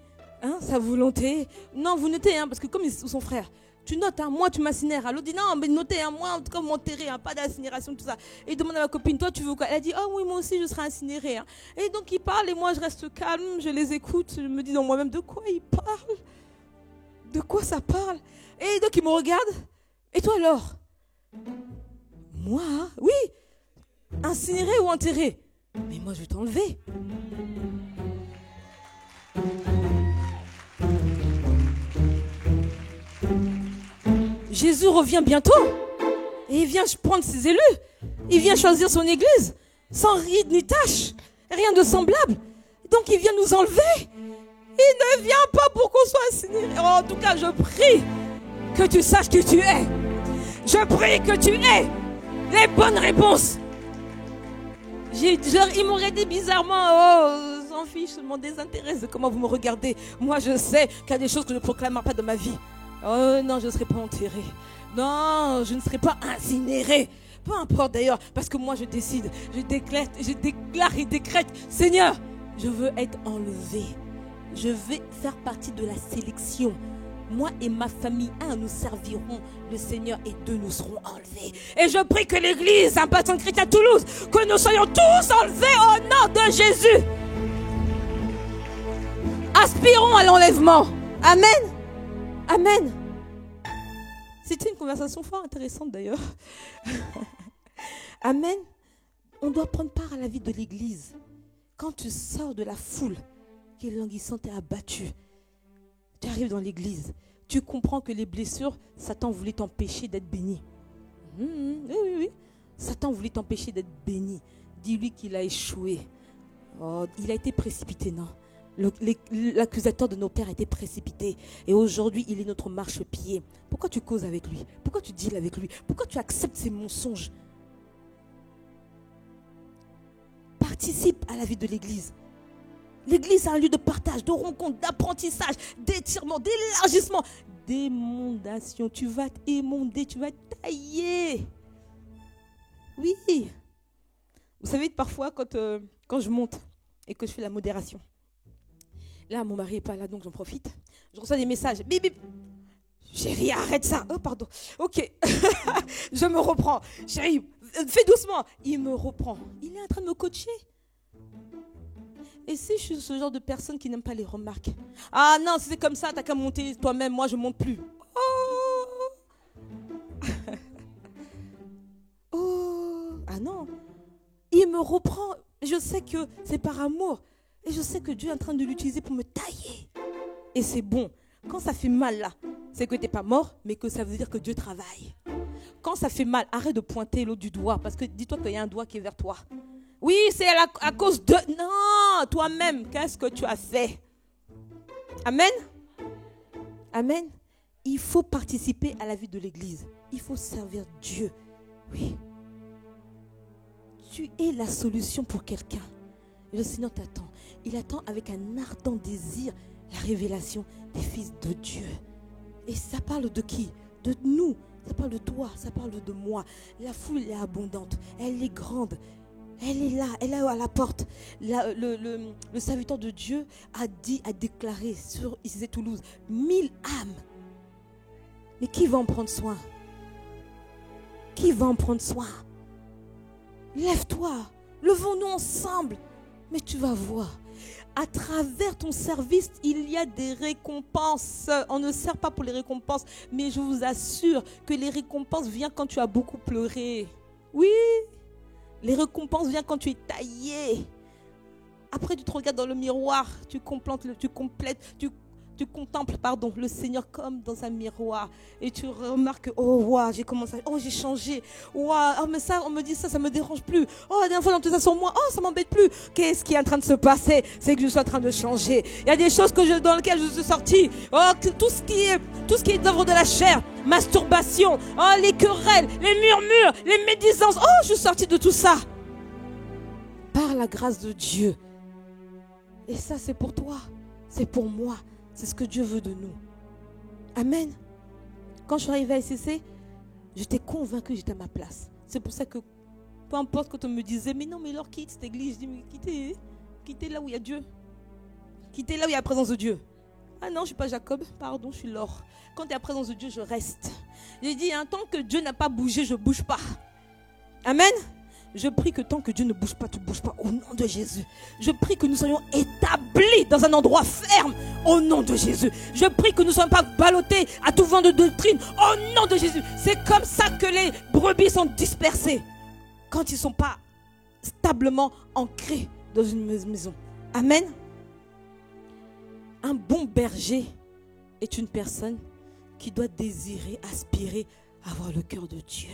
sa volonté. Non, vous notez, parce que comme ils sont frères, tu notes, moi, tu m'incinères. L'autre dit, non, mais notez, moi, en tout cas, m'enterrer, pas d'incinération, tout ça. Et il demande à ma copine, toi, tu veux quoi? Elle a dit, oh oui, moi aussi, je serai incinérée. Et donc, ils parlent et moi, je reste calme, je les écoute. Je me dis dans moi-même, de quoi ils parlent? De quoi ça parle? Et donc, ils me regardent. Et toi, alors? Moi, oui. Incinéré ou enterré? Mais moi, je vais t'enlever. Jésus revient bientôt. Et il vient prendre ses élus. Il vient choisir son église. Sans ride ni tache. Rien de semblable. Donc, il vient nous enlever. Il ne vient pas pour qu'on soit incinéré. Oh, en tout cas, je prie que tu saches qui tu es. Je prie que tu aies les bonnes réponses. Ils m'auraient dit bizarrement, oh, s'en fiche, je m'en désintéresse de comment vous me regardez. Moi, je sais qu'il y a des choses que je ne proclamerai pas de ma vie. Oh non, je ne serai pas enterrée. Non, je ne serai pas incinérée. Peu importe d'ailleurs, parce que moi, je décide, je déclare et décrète, Seigneur, je veux être enlevée. Je vais faire partie de la sélection. Moi et ma famille, nous servirons le Seigneur et 2 nous serons enlevés. Et je prie que l'église, un baptême chrétien à Toulouse, que nous soyons tous enlevés au nom de Jésus. Aspirons à l'enlèvement. Amen. Amen. C'était une conversation fort intéressante d'ailleurs. Amen. On doit prendre part à la vie de l'église. Quand tu sors de la foule qui est languissante et abattue, tu arrives dans l'église, tu comprends que les blessures, Satan voulait t'empêcher d'être béni. Oui. Satan voulait t'empêcher d'être béni. Dis-lui qu'il a échoué. Oh, il a été précipité, non. L'accusateur de nos pères a été précipité. Et aujourd'hui, il est notre marchepied. Pourquoi tu causes avec lui? Pourquoi tu deals avec lui? Pourquoi tu acceptes ses mensonges? Participe à la vie de l'église. L'église, c'est un lieu de partage, de rencontre, d'apprentissage, d'étirement, d'élargissement, d'émondation. Tu vas t'émonder, tu vas tailler. Oui. Vous savez, parfois, quand je monte et que je fais la modération, là, mon mari n'est pas là, donc j'en profite. Je reçois des messages. Bip, bip. Chérie, arrête ça. Oh, pardon. Ok. Je me reprends. Chérie, fais doucement. Il me reprend. Il est en train de me coacher. Et si je suis ce genre de personne qui n'aime pas les remarques? Ah non, si c'est comme ça, t'as qu'à monter toi-même, moi je monte plus. Oh, me reprends. Je sais que c'est par amour. Et je sais que Dieu est en train de l'utiliser pour me tailler. Et c'est bon. Quand ça fait mal là, c'est que tu n'es pas mort, mais que ça veut dire que Dieu travaille. Quand ça fait mal, arrête de pointer l'autre du doigt. Parce que dis-toi qu'il y a un doigt qui est vers toi. Oui, c'est à cause de... Non, toi-même, qu'est-ce que tu as fait? Amen. Amen. Il faut participer à la vie de l'Église. Il faut servir Dieu. Oui. Tu es la solution pour quelqu'un. Le Seigneur t'attend. Il attend avec un ardent désir la révélation des fils de Dieu. Et ça parle de qui? De nous. Ça parle de toi. Ça parle de moi. La foule est abondante. Elle est grande. Elle est là. Elle est à la porte. Le serviteur de Dieu a déclaré sur ici Toulouse 1000 âmes. Mais qui va en prendre soin? Qui va en prendre soin? Lève-toi. Levons-nous ensemble. Mais tu vas voir. À travers ton service, il y a des récompenses. On ne sert pas pour les récompenses, mais je vous assure que les récompenses viennent quand tu as beaucoup pleuré. Oui, les récompenses viennent quand tu es taillé. Après, tu te regardes dans le miroir, tu contemples le Seigneur comme dans un miroir. Et tu remarques, oh, wow, j'ai changé. Wow, oh, mais ça, on me dit ça me dérange plus. Oh, la dernière fois, on entendait ça sur moi. Oh, ça m'embête plus. Qu'est-ce qui est en train de se passer? C'est que je suis en train de changer. Il y a des choses dans lesquelles je suis sortie. Oh, tout ce qui est d'œuvre de la chair, masturbation, oh, les querelles, les murmures, les médisances. Oh, je suis sortie de tout ça. Par la grâce de Dieu. Et ça, c'est pour toi. C'est pour moi. C'est ce que Dieu veut de nous. Amen. Quand je suis arrivée à SCC, j'étais convaincue que j'étais à ma place. C'est pour ça que, peu importe quand on me disait, mais non, mais alors quitte cette église. Je dis, mais quittez là où il y a Dieu. Quittez là où il y a la présence de Dieu. Ah non, je ne suis pas Jacob, pardon, je suis Laure. Quand il y a la présence de Dieu, je reste. J'ai dit, tant que Dieu n'a pas bougé, je ne bouge pas. Amen. Je prie que tant que Dieu ne bouge pas, tu ne bouges pas au nom de Jésus. Je prie que nous soyons établis dans un endroit ferme au nom de Jésus. Je prie que nous ne soyons pas ballottés à tout vent de doctrine au nom de Jésus. C'est comme ça que les brebis sont dispersées quand ils ne sont pas stablement ancrés dans une maison. Amen. Un bon berger est une personne qui doit désirer, aspirer à avoir le cœur de Dieu.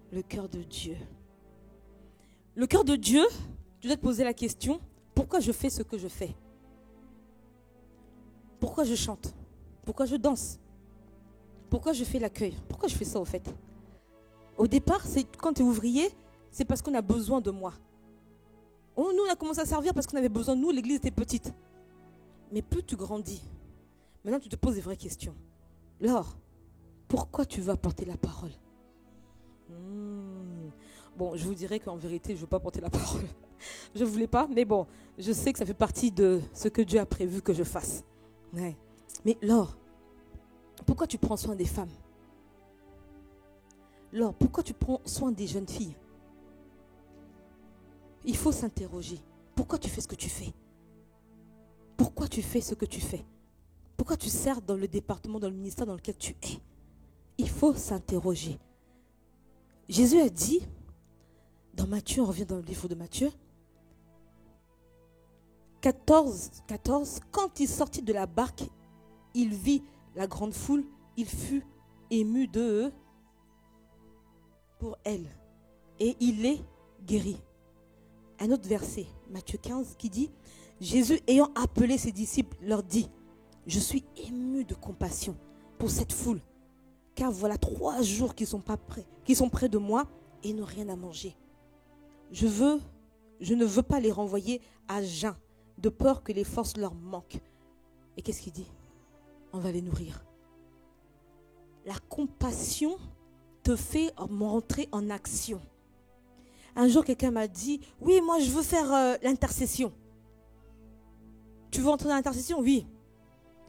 Le cœur de Dieu. Le cœur de Dieu, tu dois te poser la question, pourquoi je fais ce que je fais? Pourquoi je chante? Pourquoi je danse? Pourquoi je fais l'accueil? Pourquoi je fais ça au fait? Au départ, quand tu es ouvrier, c'est parce qu'on a besoin de moi. Nous, on a commencé à servir parce qu'on avait besoin de nous, l'église était petite. Mais plus tu grandis, maintenant tu te poses des vraies questions. Laure, pourquoi tu veux apporter la parole? Bon, je vous dirais qu'en vérité, je ne veux pas porter la parole. Je ne voulais pas, mais bon, je sais que ça fait partie de ce que Dieu a prévu que je fasse. Ouais. Mais Laure, pourquoi tu prends soin des femmes? Laure, pourquoi tu prends soin des jeunes filles? Il faut s'interroger. Pourquoi tu fais ce que tu fais? Pourquoi tu fais ce que tu fais? Pourquoi tu sers dans le département, dans le ministère dans lequel tu es? Il faut s'interroger. Jésus a dit, dans Matthieu, on revient dans le livre de Matthieu, 14, quand il sortit de la barque, il vit la grande foule, il fut ému d'eux pour elle, et il les guérit. Un autre verset, Matthieu 15, qui dit, Jésus ayant appelé ses disciples, leur dit, je suis ému de compassion pour cette foule, car voilà 3 jours qu'ils sont près de moi et n'ont rien à manger. Je ne veux pas les renvoyer à jeun, de peur que les forces leur manquent. Et qu'est-ce qu'il dit? On va les nourrir. La compassion te fait rentrer en action. Un jour, quelqu'un m'a dit, oui, moi je veux faire l'intercession. Tu veux entrer dans l'intercession? Oui.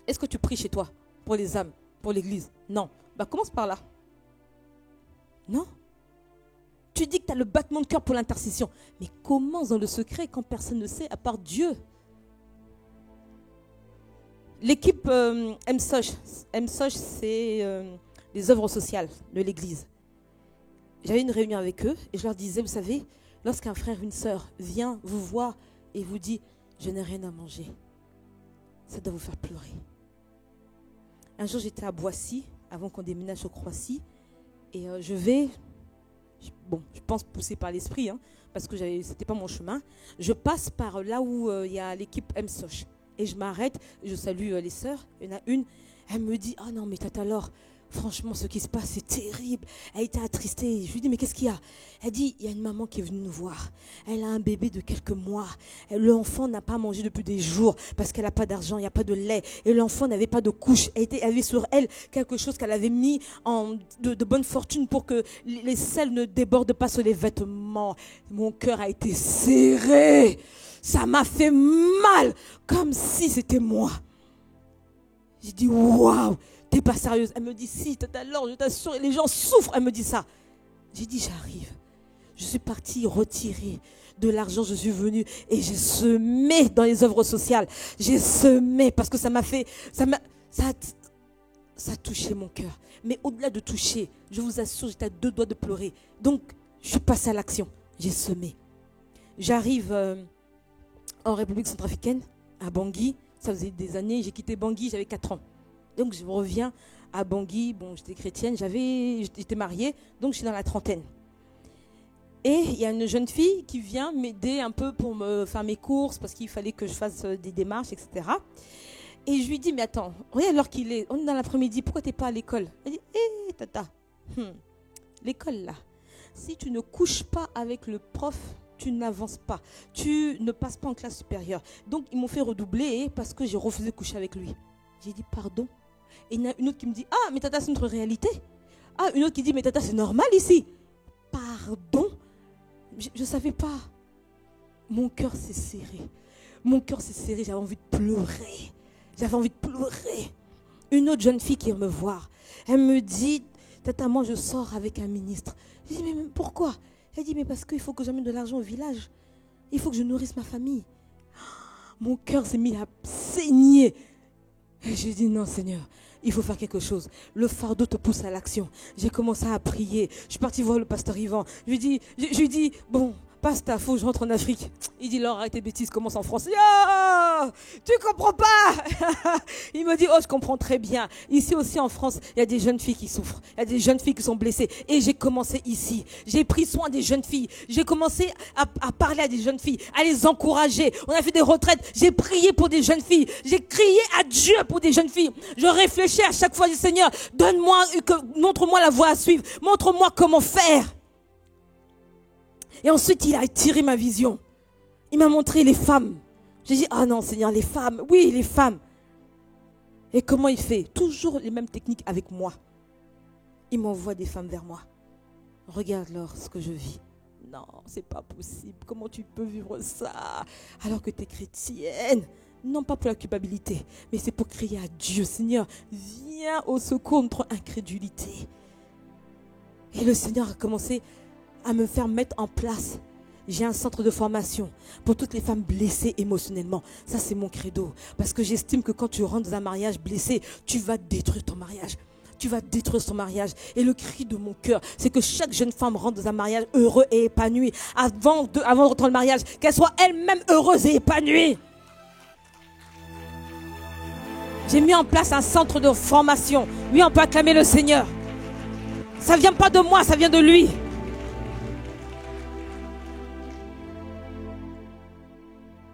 Est-ce que tu pries chez toi pour les âmes, pour l'église? Non. Commence par là. Non. Tu dis que tu as le battement de cœur pour l'intercession. Mais commence dans le secret quand personne ne sait à part Dieu. L'équipe MSOJ, c'est les œuvres sociales de l'église. j'avais une réunion avec eux et je leur disais, vous savez, lorsqu'un frère, une sœur vient vous voir et vous dit, je n'ai rien à manger, ça doit vous faire pleurer. Un jour, j'étais à Boissy, avant qu'on déménage au Croissy, et je pense poussé par l'esprit, parce que c'était pas mon chemin. Je passe par là où il y a l'équipe MSOCH. Et je m'arrête, je salue les sœurs. Il y en a une, elle me dit, oh non, mais Tata Laure, franchement, ce qui se passe, c'est terrible. Elle était attristée. Je lui dis, mais qu'est-ce qu'il y a? Elle dit, il y a une maman qui est venue nous voir. Elle a un bébé de quelques mois. L'enfant n'a pas mangé depuis des jours parce qu'elle n'a pas d'argent, il n'y a pas de lait. Et l'enfant n'avait pas de couche. Elle avait sur elle quelque chose qu'elle avait mis de bonne fortune pour que les selles ne débordent pas sur les vêtements. Mon cœur a été serré. Ça m'a fait mal, comme si c'était moi. J'ai dit, waouh, t'es pas sérieuse. Elle me dit, si, Tata Laure, je t'assure, les gens souffrent. Elle me dit ça. J'ai dit, j'arrive. Je suis partie retirer de l'argent, je suis venue et j'ai semé dans les œuvres sociales. J'ai semé parce que ça a touché mon cœur. Mais au-delà de toucher, je vous assure, j'étais à 2 doigts de pleurer. Donc, je suis passée à l'action. J'ai semé. J'arrive en République centrafricaine, à Bangui. Ça faisait des années, j'ai quitté Bangui, j'avais 4 ans. Donc, je reviens à Bangui. Bon, j'étais chrétienne, j'étais mariée, donc je suis dans la trentaine. Et il y a une jeune fille qui vient m'aider un peu pour me faire mes courses parce qu'il fallait que je fasse des démarches, etc. Et je lui dis, mais attends, regarde l'heure qu'il est, on est dans l'après-midi, pourquoi tu n'es pas à l'école? Elle dit, hé, tata, l'école là, si tu ne couches pas avec le prof, tu n'avances pas, tu ne passes pas en classe supérieure. Donc ils m'ont fait redoubler parce que j'ai refusé de coucher avec lui. J'ai dit, pardon. Et il y en a une autre qui me dit, ah, mais tata, c'est notre réalité. Ah, une autre qui dit, mais tata, c'est normal ici. Pardon? Je ne savais pas. Mon cœur s'est serré. Mon cœur s'est serré. J'avais envie de pleurer. J'avais envie de pleurer. Une autre jeune fille qui vient me voir. Elle me dit, tata, moi je sors avec un ministre. Je dis, mais pourquoi? Elle dit, mais parce qu'il faut que j'amène de l'argent au village. Il faut que je nourrisse ma famille. Mon cœur s'est mis à saigner. Et j'ai dit, non Seigneur, il faut faire quelque chose. Le fardeau te pousse à l'action. J'ai commencé à prier. Je suis partie voir le pasteur Yvan. Je lui dis, bon, pasteur, il faut que je rentre en Afrique. Il dit, Laure, arrête tes bêtises, commence en France. Oh, tu comprends pas? Il me dit, oh, je comprends très bien. Ici aussi en France, il y a des jeunes filles qui souffrent. Il y a des jeunes filles qui sont blessées. Et j'ai commencé ici. J'ai pris soin des jeunes filles. J'ai commencé à parler à des jeunes filles, à les encourager. On a fait des retraites. J'ai prié pour des jeunes filles. J'ai crié à Dieu pour des jeunes filles. Je réfléchis à chaque fois, je dis, Seigneur, montre-moi la voie à suivre. Montre-moi comment faire. Et ensuite, il a tiré ma vision. Il m'a montré les femmes. J'ai dit, ah non, Seigneur, les femmes. Oui, les femmes. Et comment il fait? Toujours les mêmes techniques avec moi. Il m'envoie des femmes vers moi. Regarde, Laure, ce que je vis. Non, c'est pas possible. Comment tu peux vivre ça alors que tu es chrétienne? Non pas pour la culpabilité, mais c'est pour crier à Dieu. Seigneur, viens au secours de notre incrédulité. Et le Seigneur a commencé à me faire mettre en place. J'ai un centre de formation pour toutes les femmes blessées émotionnellement. Ça, c'est mon credo. Parce que j'estime que quand tu rentres dans un mariage blessé, tu vas détruire ton mariage. Tu vas détruire son mariage. Et le cri de mon cœur, c'est que chaque jeune femme rentre dans un mariage heureux et épanoui. Avant de rentrer dans le mariage, qu'elle soit elle-même heureuse et épanouie. J'ai mis en place un centre de formation. Oui, on peut acclamer le Seigneur. Ça ne vient pas de moi, ça vient de lui.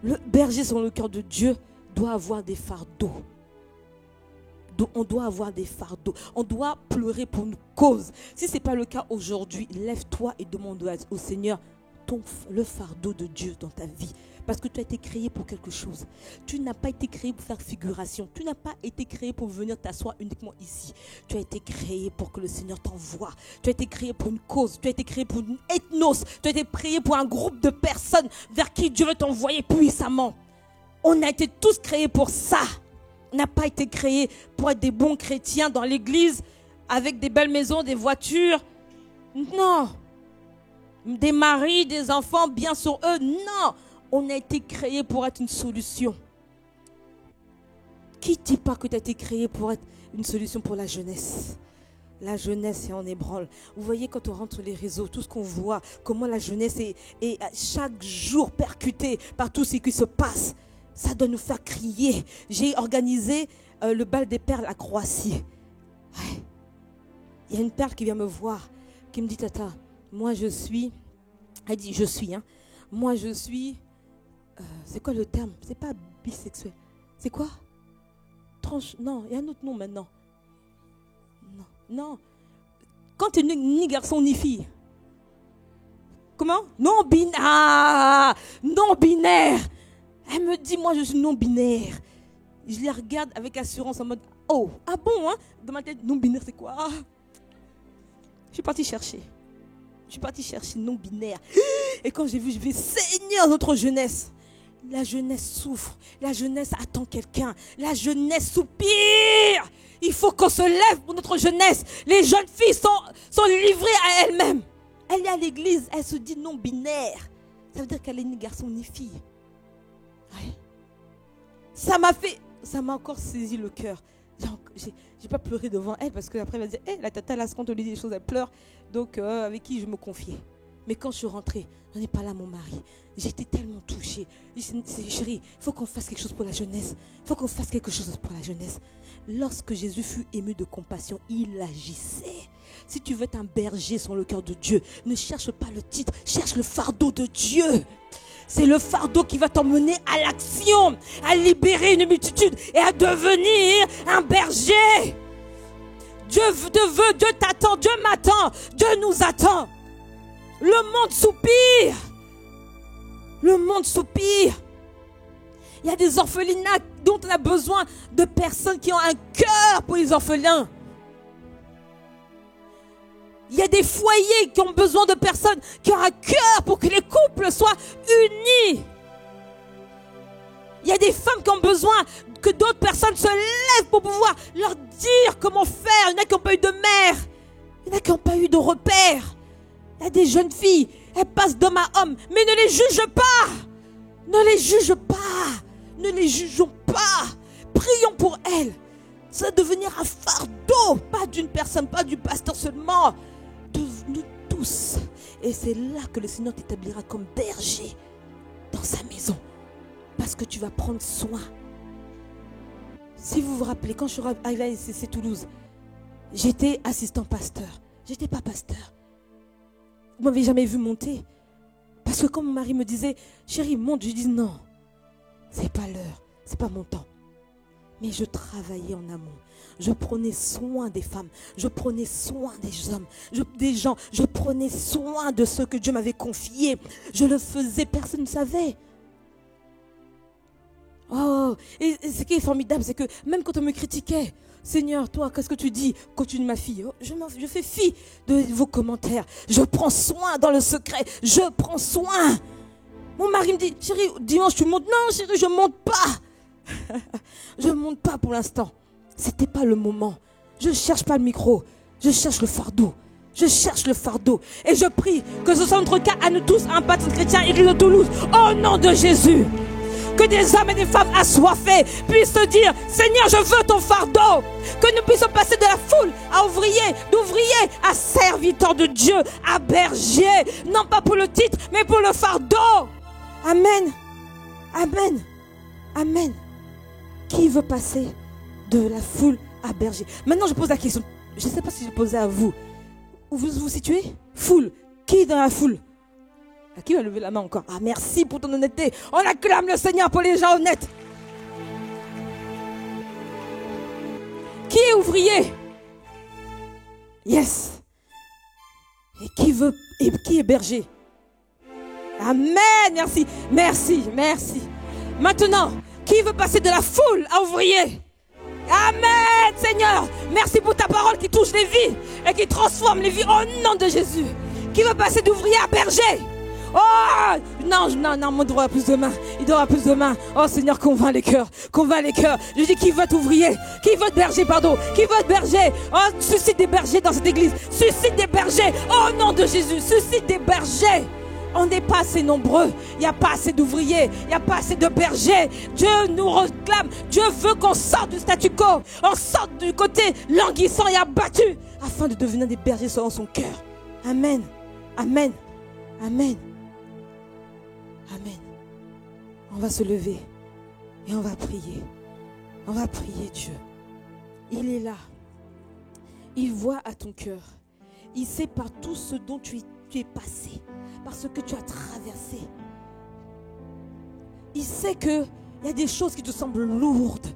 Le berger sur le cœur de Dieu doit avoir des fardeaux. On doit avoir des fardeaux. On doit pleurer pour une cause. Si ce n'est pas le cas aujourd'hui, lève-toi et demande au Seigneur le fardeau de Dieu dans ta vie. Parce que tu as été créé pour quelque chose. Tu n'as pas été créé pour faire figuration. Tu n'as pas été créé pour venir t'asseoir uniquement ici. Tu as été créé pour que le Seigneur t'envoie. Tu as été créé pour une cause. Tu as été créé pour une ethnos. Tu as été créé pour un groupe de personnes vers qui Dieu veut t'envoyer puissamment. On a été tous créés pour ça. On n'a pas été créé pour être des bons chrétiens dans l'église avec des belles maisons, des voitures. Non. Des maris, des enfants bien sur eux. Non. On a été créé pour être une solution. Qui ne dit pas que tu as été créé pour être une solution pour la jeunesse? La jeunesse est en ébranle. Vous voyez quand on rentre sur les réseaux, tout ce qu'on voit, comment la jeunesse est chaque jour percutée par tout ce qui se passe. Ça doit nous faire crier. J'ai organisé le bal des perles à Croatie. Ouais. Il y a une perle qui vient me voir, qui me dit, Tata, moi je suis, elle dit je suis, hein. Moi je suis, c'est quoi le terme? C'est pas bisexuel. C'est quoi? Tranche, non, il y a un autre nom maintenant. Non. Quand tu n'es ni garçon ni fille. Comment? Non-binaire. Ah, non-binaire. Elle me dit, moi je suis non-binaire. Je les regarde avec assurance en mode, oh, ah bon, hein? Dans ma tête, non-binaire c'est quoi? Je suis partie chercher non-binaire. Et quand j'ai vu, je vais Seigneur, notre jeunesse. La jeunesse souffre. La jeunesse attend quelqu'un. La jeunesse soupire. Il faut qu'on se lève pour notre jeunesse. Les jeunes filles sont livrées à elles-mêmes. Elle est à l'église, elle se dit non-binaire. Ça veut dire qu'elle est ni garçon ni fille. Ouais. Ça m'a encore saisi le cœur. J'ai pas pleuré devant elle parce qu'après elle va dire, hey, la tata, là, quand on lui dit des choses, elle pleure. Donc, avec qui je me confiais. Mais quand je suis rentrée, j'en ai parlé à mon mari. J'étais tellement touchée. J'ai dit, chérie, il faut qu'on fasse quelque chose pour la jeunesse. Il faut qu'on fasse quelque chose pour la jeunesse. Lorsque Jésus fut ému de compassion, il agissait. Si tu veux être un berger sur le cœur de Dieu, ne cherche pas le titre, cherche le fardeau de Dieu. C'est le fardeau qui va t'emmener à l'action, à libérer une multitude et à devenir un berger. Dieu te veut, Dieu t'attend, Dieu m'attend, Dieu nous attend. Le monde soupire. Le monde soupire. Il y a des orphelinats dont on a besoin de personnes qui ont un cœur pour les orphelins. Il y a des foyers qui ont besoin de personnes qui ont un cœur pour que les couples soient unis. Il y a des femmes qui ont besoin que d'autres personnes se lèvent pour pouvoir leur dire comment faire. Il y en a qui n'ont pas eu de mère. Il y en a qui n'ont pas eu de repère. Il y a des jeunes filles, elles passent d'homme à homme. Mais ne les juge pas. Ne les juge pas. Ne les jugeons pas. Prions pour elles. Ça va devenir un fardeau. Pas d'une personne, pas du pasteur seulement. De nous tous. Et c'est là que le Seigneur t'établira comme berger dans sa maison. Parce que tu vas prendre soin. Si vous vous rappelez, quand je suis arrivée à SCC Toulouse, j'étais assistant pasteur. J'étais pas pasteur. Vous m'avez jamais vu monter. Parce que quand mon mari me disait, chérie, monte, je dis non. C'est pas l'heure, c'est pas mon temps. Mais je travaillais en amont. Je prenais soin des femmes. Je prenais soin des hommes. Des gens. Je prenais soin de ceux que Dieu m'avait confiés. Je le faisais, personne ne savait. Oh, et ce qui est formidable, c'est que même quand on me critiquait, Seigneur, toi, qu'est-ce que tu dis? Continue ma fille. Oh, je fais fi de vos commentaires. Je prends soin dans le secret. Je prends soin. Mon mari me dit, chérie, dimanche tu montes. Non, chérie, je ne monte pas. Je ne monte pas pour l'instant. C'était pas le moment. Je ne cherche pas le micro. Je cherche le fardeau. Je cherche le fardeau. Et je prie que ce soit notre cas à nous tous, un baptême chrétien, Église de Toulouse, au nom de Jésus. Que des hommes et des femmes assoiffés puissent se dire, Seigneur, je veux ton fardeau. Que nous puissions passer de la foule à ouvrier, d'ouvrier à serviteur de Dieu, à berger. Non pas pour le titre, mais pour le fardeau. Amen. Amen. Amen. Qui veut passer de la foule à berger? Maintenant, je pose la question. Je ne sais pas si je posais à vous. Où vous vous situez? Foule. Qui est dans la foule? À qui va lever la main encore? Ah, merci pour ton honnêteté. On acclame le Seigneur pour les gens honnêtes. Qui est ouvrier? Yes. Et qui est berger? Amen. Merci. Merci. Merci. Maintenant, qui veut passer de la foule à ouvrier? Amen, Seigneur. Merci pour ta parole qui touche les vies et qui transforme les vies au nom de Jésus. Qui veut passer d'ouvrier à berger? Oh, non, il doit avoir plus de mains. Il doit avoir plus de mains. Oh Seigneur, convainc les cœurs. Convainc les cœurs. Je dis qui veut être ouvrier? Qui veut être berger, pardon? Qui veut être berger? Oh, suscite des bergers dans cette église. Suscite des bergers. Oh, au nom de Jésus, suscite des bergers. On n'est pas assez nombreux. Il n'y a pas assez d'ouvriers. Il n'y a pas assez de bergers. Dieu nous réclame. Dieu veut qu'on sorte du statu quo. On sorte du côté languissant et abattu. afin de devenir des bergers selon son cœur. Amen. Amen. Amen. Amen. On va se lever et on va prier. On va prier Dieu. Il est là. Il voit à ton cœur. Il sait par tout ce dont tu es passé, par ce que tu as traversé. Il sait qu'il y a des choses qui te semblent lourdes.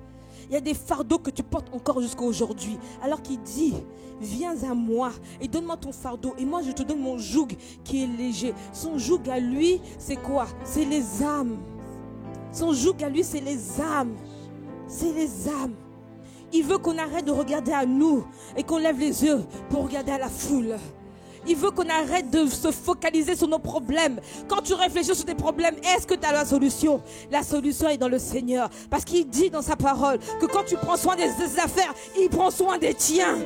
Il y a des fardeaux que tu portes encore jusqu'à aujourd'hui. Alors qu'il dit, viens à moi et donne-moi ton fardeau. Et moi, je te donne mon joug qui est léger. Son joug à lui, c'est quoi? C'est les âmes. Son joug à lui, c'est les âmes. C'est les âmes. Il veut qu'on arrête de regarder à nous et qu'on lève les yeux pour regarder à la foule. Il veut qu'on arrête de se focaliser sur nos problèmes. Quand tu réfléchis sur tes problèmes, est-ce que tu as la solution? La solution est dans le Seigneur. Parce qu'il dit dans sa parole que quand tu prends soin des affaires, il prend soin des tiens.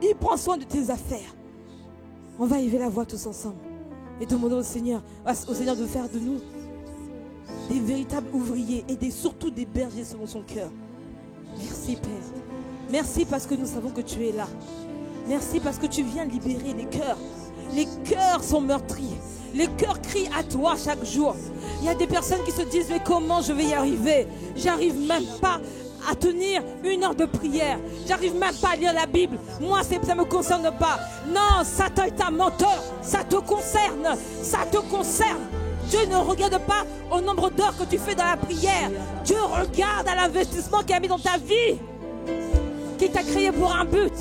Il prend soin de tes affaires. On va élever la voix tous ensemble et demander au Seigneur de faire de nous des véritables ouvriers et surtout des bergers selon son cœur. Merci Père. Merci parce que nous savons que tu es là. Merci parce que tu viens libérer les cœurs. Les cœurs sont meurtris. Les cœurs crient à toi chaque jour. Il y a des personnes qui se disent, mais comment je vais y arriver? J'arrive même pas à tenir 1 heure de prière. J'arrive même pas à lire la Bible. Moi, ça ne me concerne pas. Non, Satan est un menteur. Ça te concerne. Ça te concerne. Dieu ne regarde pas au nombre d'heures que tu fais dans la prière. Dieu regarde à l'investissement qu'il a mis dans ta vie. Qui t'a créé pour un but.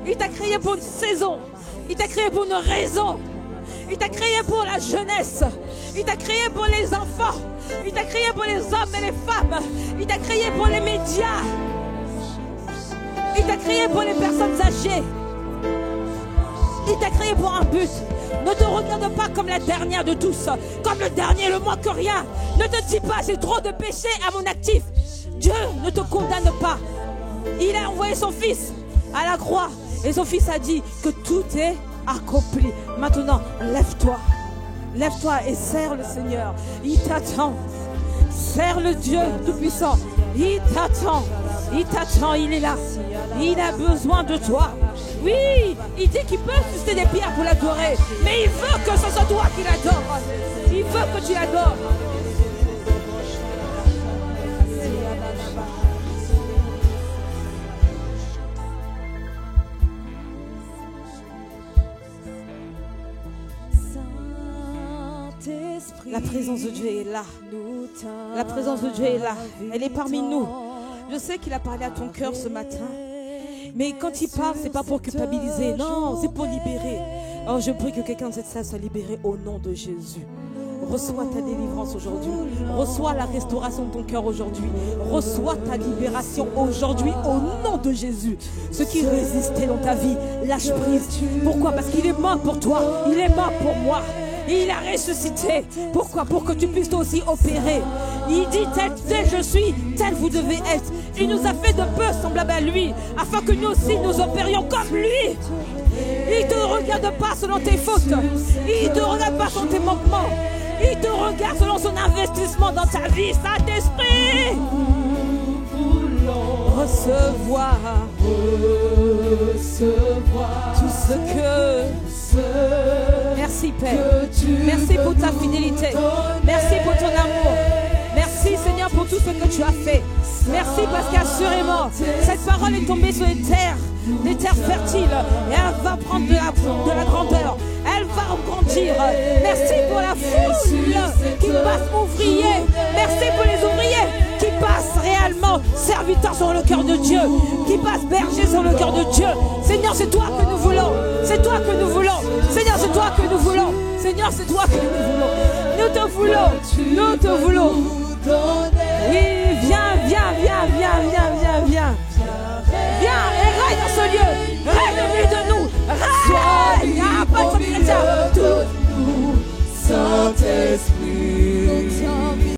Il t'a créé pour une saison. Il t'a créé pour une raison. Il t'a créé pour la jeunesse. Il t'a créé pour les enfants. Il t'a créé pour les hommes et les femmes. Il t'a créé pour les médias. Il t'a créé pour les personnes âgées. Il t'a créé pour un but. Ne te regarde pas comme la dernière de tous. Comme le dernier, le moins que rien. Ne te dis pas, j'ai trop de péchés à mon actif. Dieu ne te condamne pas. Il a envoyé son fils à la croix. Et son fils a dit que tout est accompli. Maintenant, lève-toi. Lève-toi et serre le Seigneur. Il t'attend. Serre le Dieu Tout-Puissant. Il t'attend. Il t'attend. Il est là. Il a besoin de toi. Oui, il dit qu'il peut susciter des pierres pour l'adorer. Mais il veut que ce soit toi qui l'adore. Il veut que tu l'adores. La présence de Dieu est là. La présence de Dieu est là. Elle est parmi nous. Je sais qu'il a parlé à ton cœur ce matin. Mais quand il parle, ce n'est pas pour culpabiliser. Non, c'est pour libérer. Oh, je prie que quelqu'un de cette salle soit libéré au nom de Jésus. Reçois ta délivrance aujourd'hui. Reçois la restauration de ton cœur aujourd'hui. Reçois ta libération aujourd'hui au nom de Jésus. Ce qui résistait dans ta vie, lâche prise. Pourquoi? Parce qu'il est mort pour toi. Il est mort pour moi. Et il a ressuscité. Pourquoi? Pour que tu puisses toi aussi opérer. Il dit tel je suis, tel vous devez être. Il nous a fait de peu semblables à lui, afin que nous aussi nous opérions comme lui. Il ne te regarde pas selon tes fautes. Il ne te regarde pas selon tes manquements. Il te regarde selon son investissement dans ta vie. Saint-Esprit, recevoir tout ce que... Merci Père. Merci pour ta fidélité. Merci pour ton amour. Merci Seigneur pour tout ce que tu as fait. Merci parce qu'assurément cette parole est tombée sur des terres fertiles, et elle va prendre de la grandeur. Elle va grandir. Merci pour la foule qui passe ouvrier. Merci pour les ouvriers qui passent réellement serviteurs sur le cœur de Dieu, qui passent bergers sur le cœur de Dieu. Seigneur, c'est toi que nous voulons. C'est toi que nous voulons. Seigneur, c'est toi que nous voulons. Seigneur, c'est toi que nous voulons. Nous te voulons. Nous te voulons. Oui, viens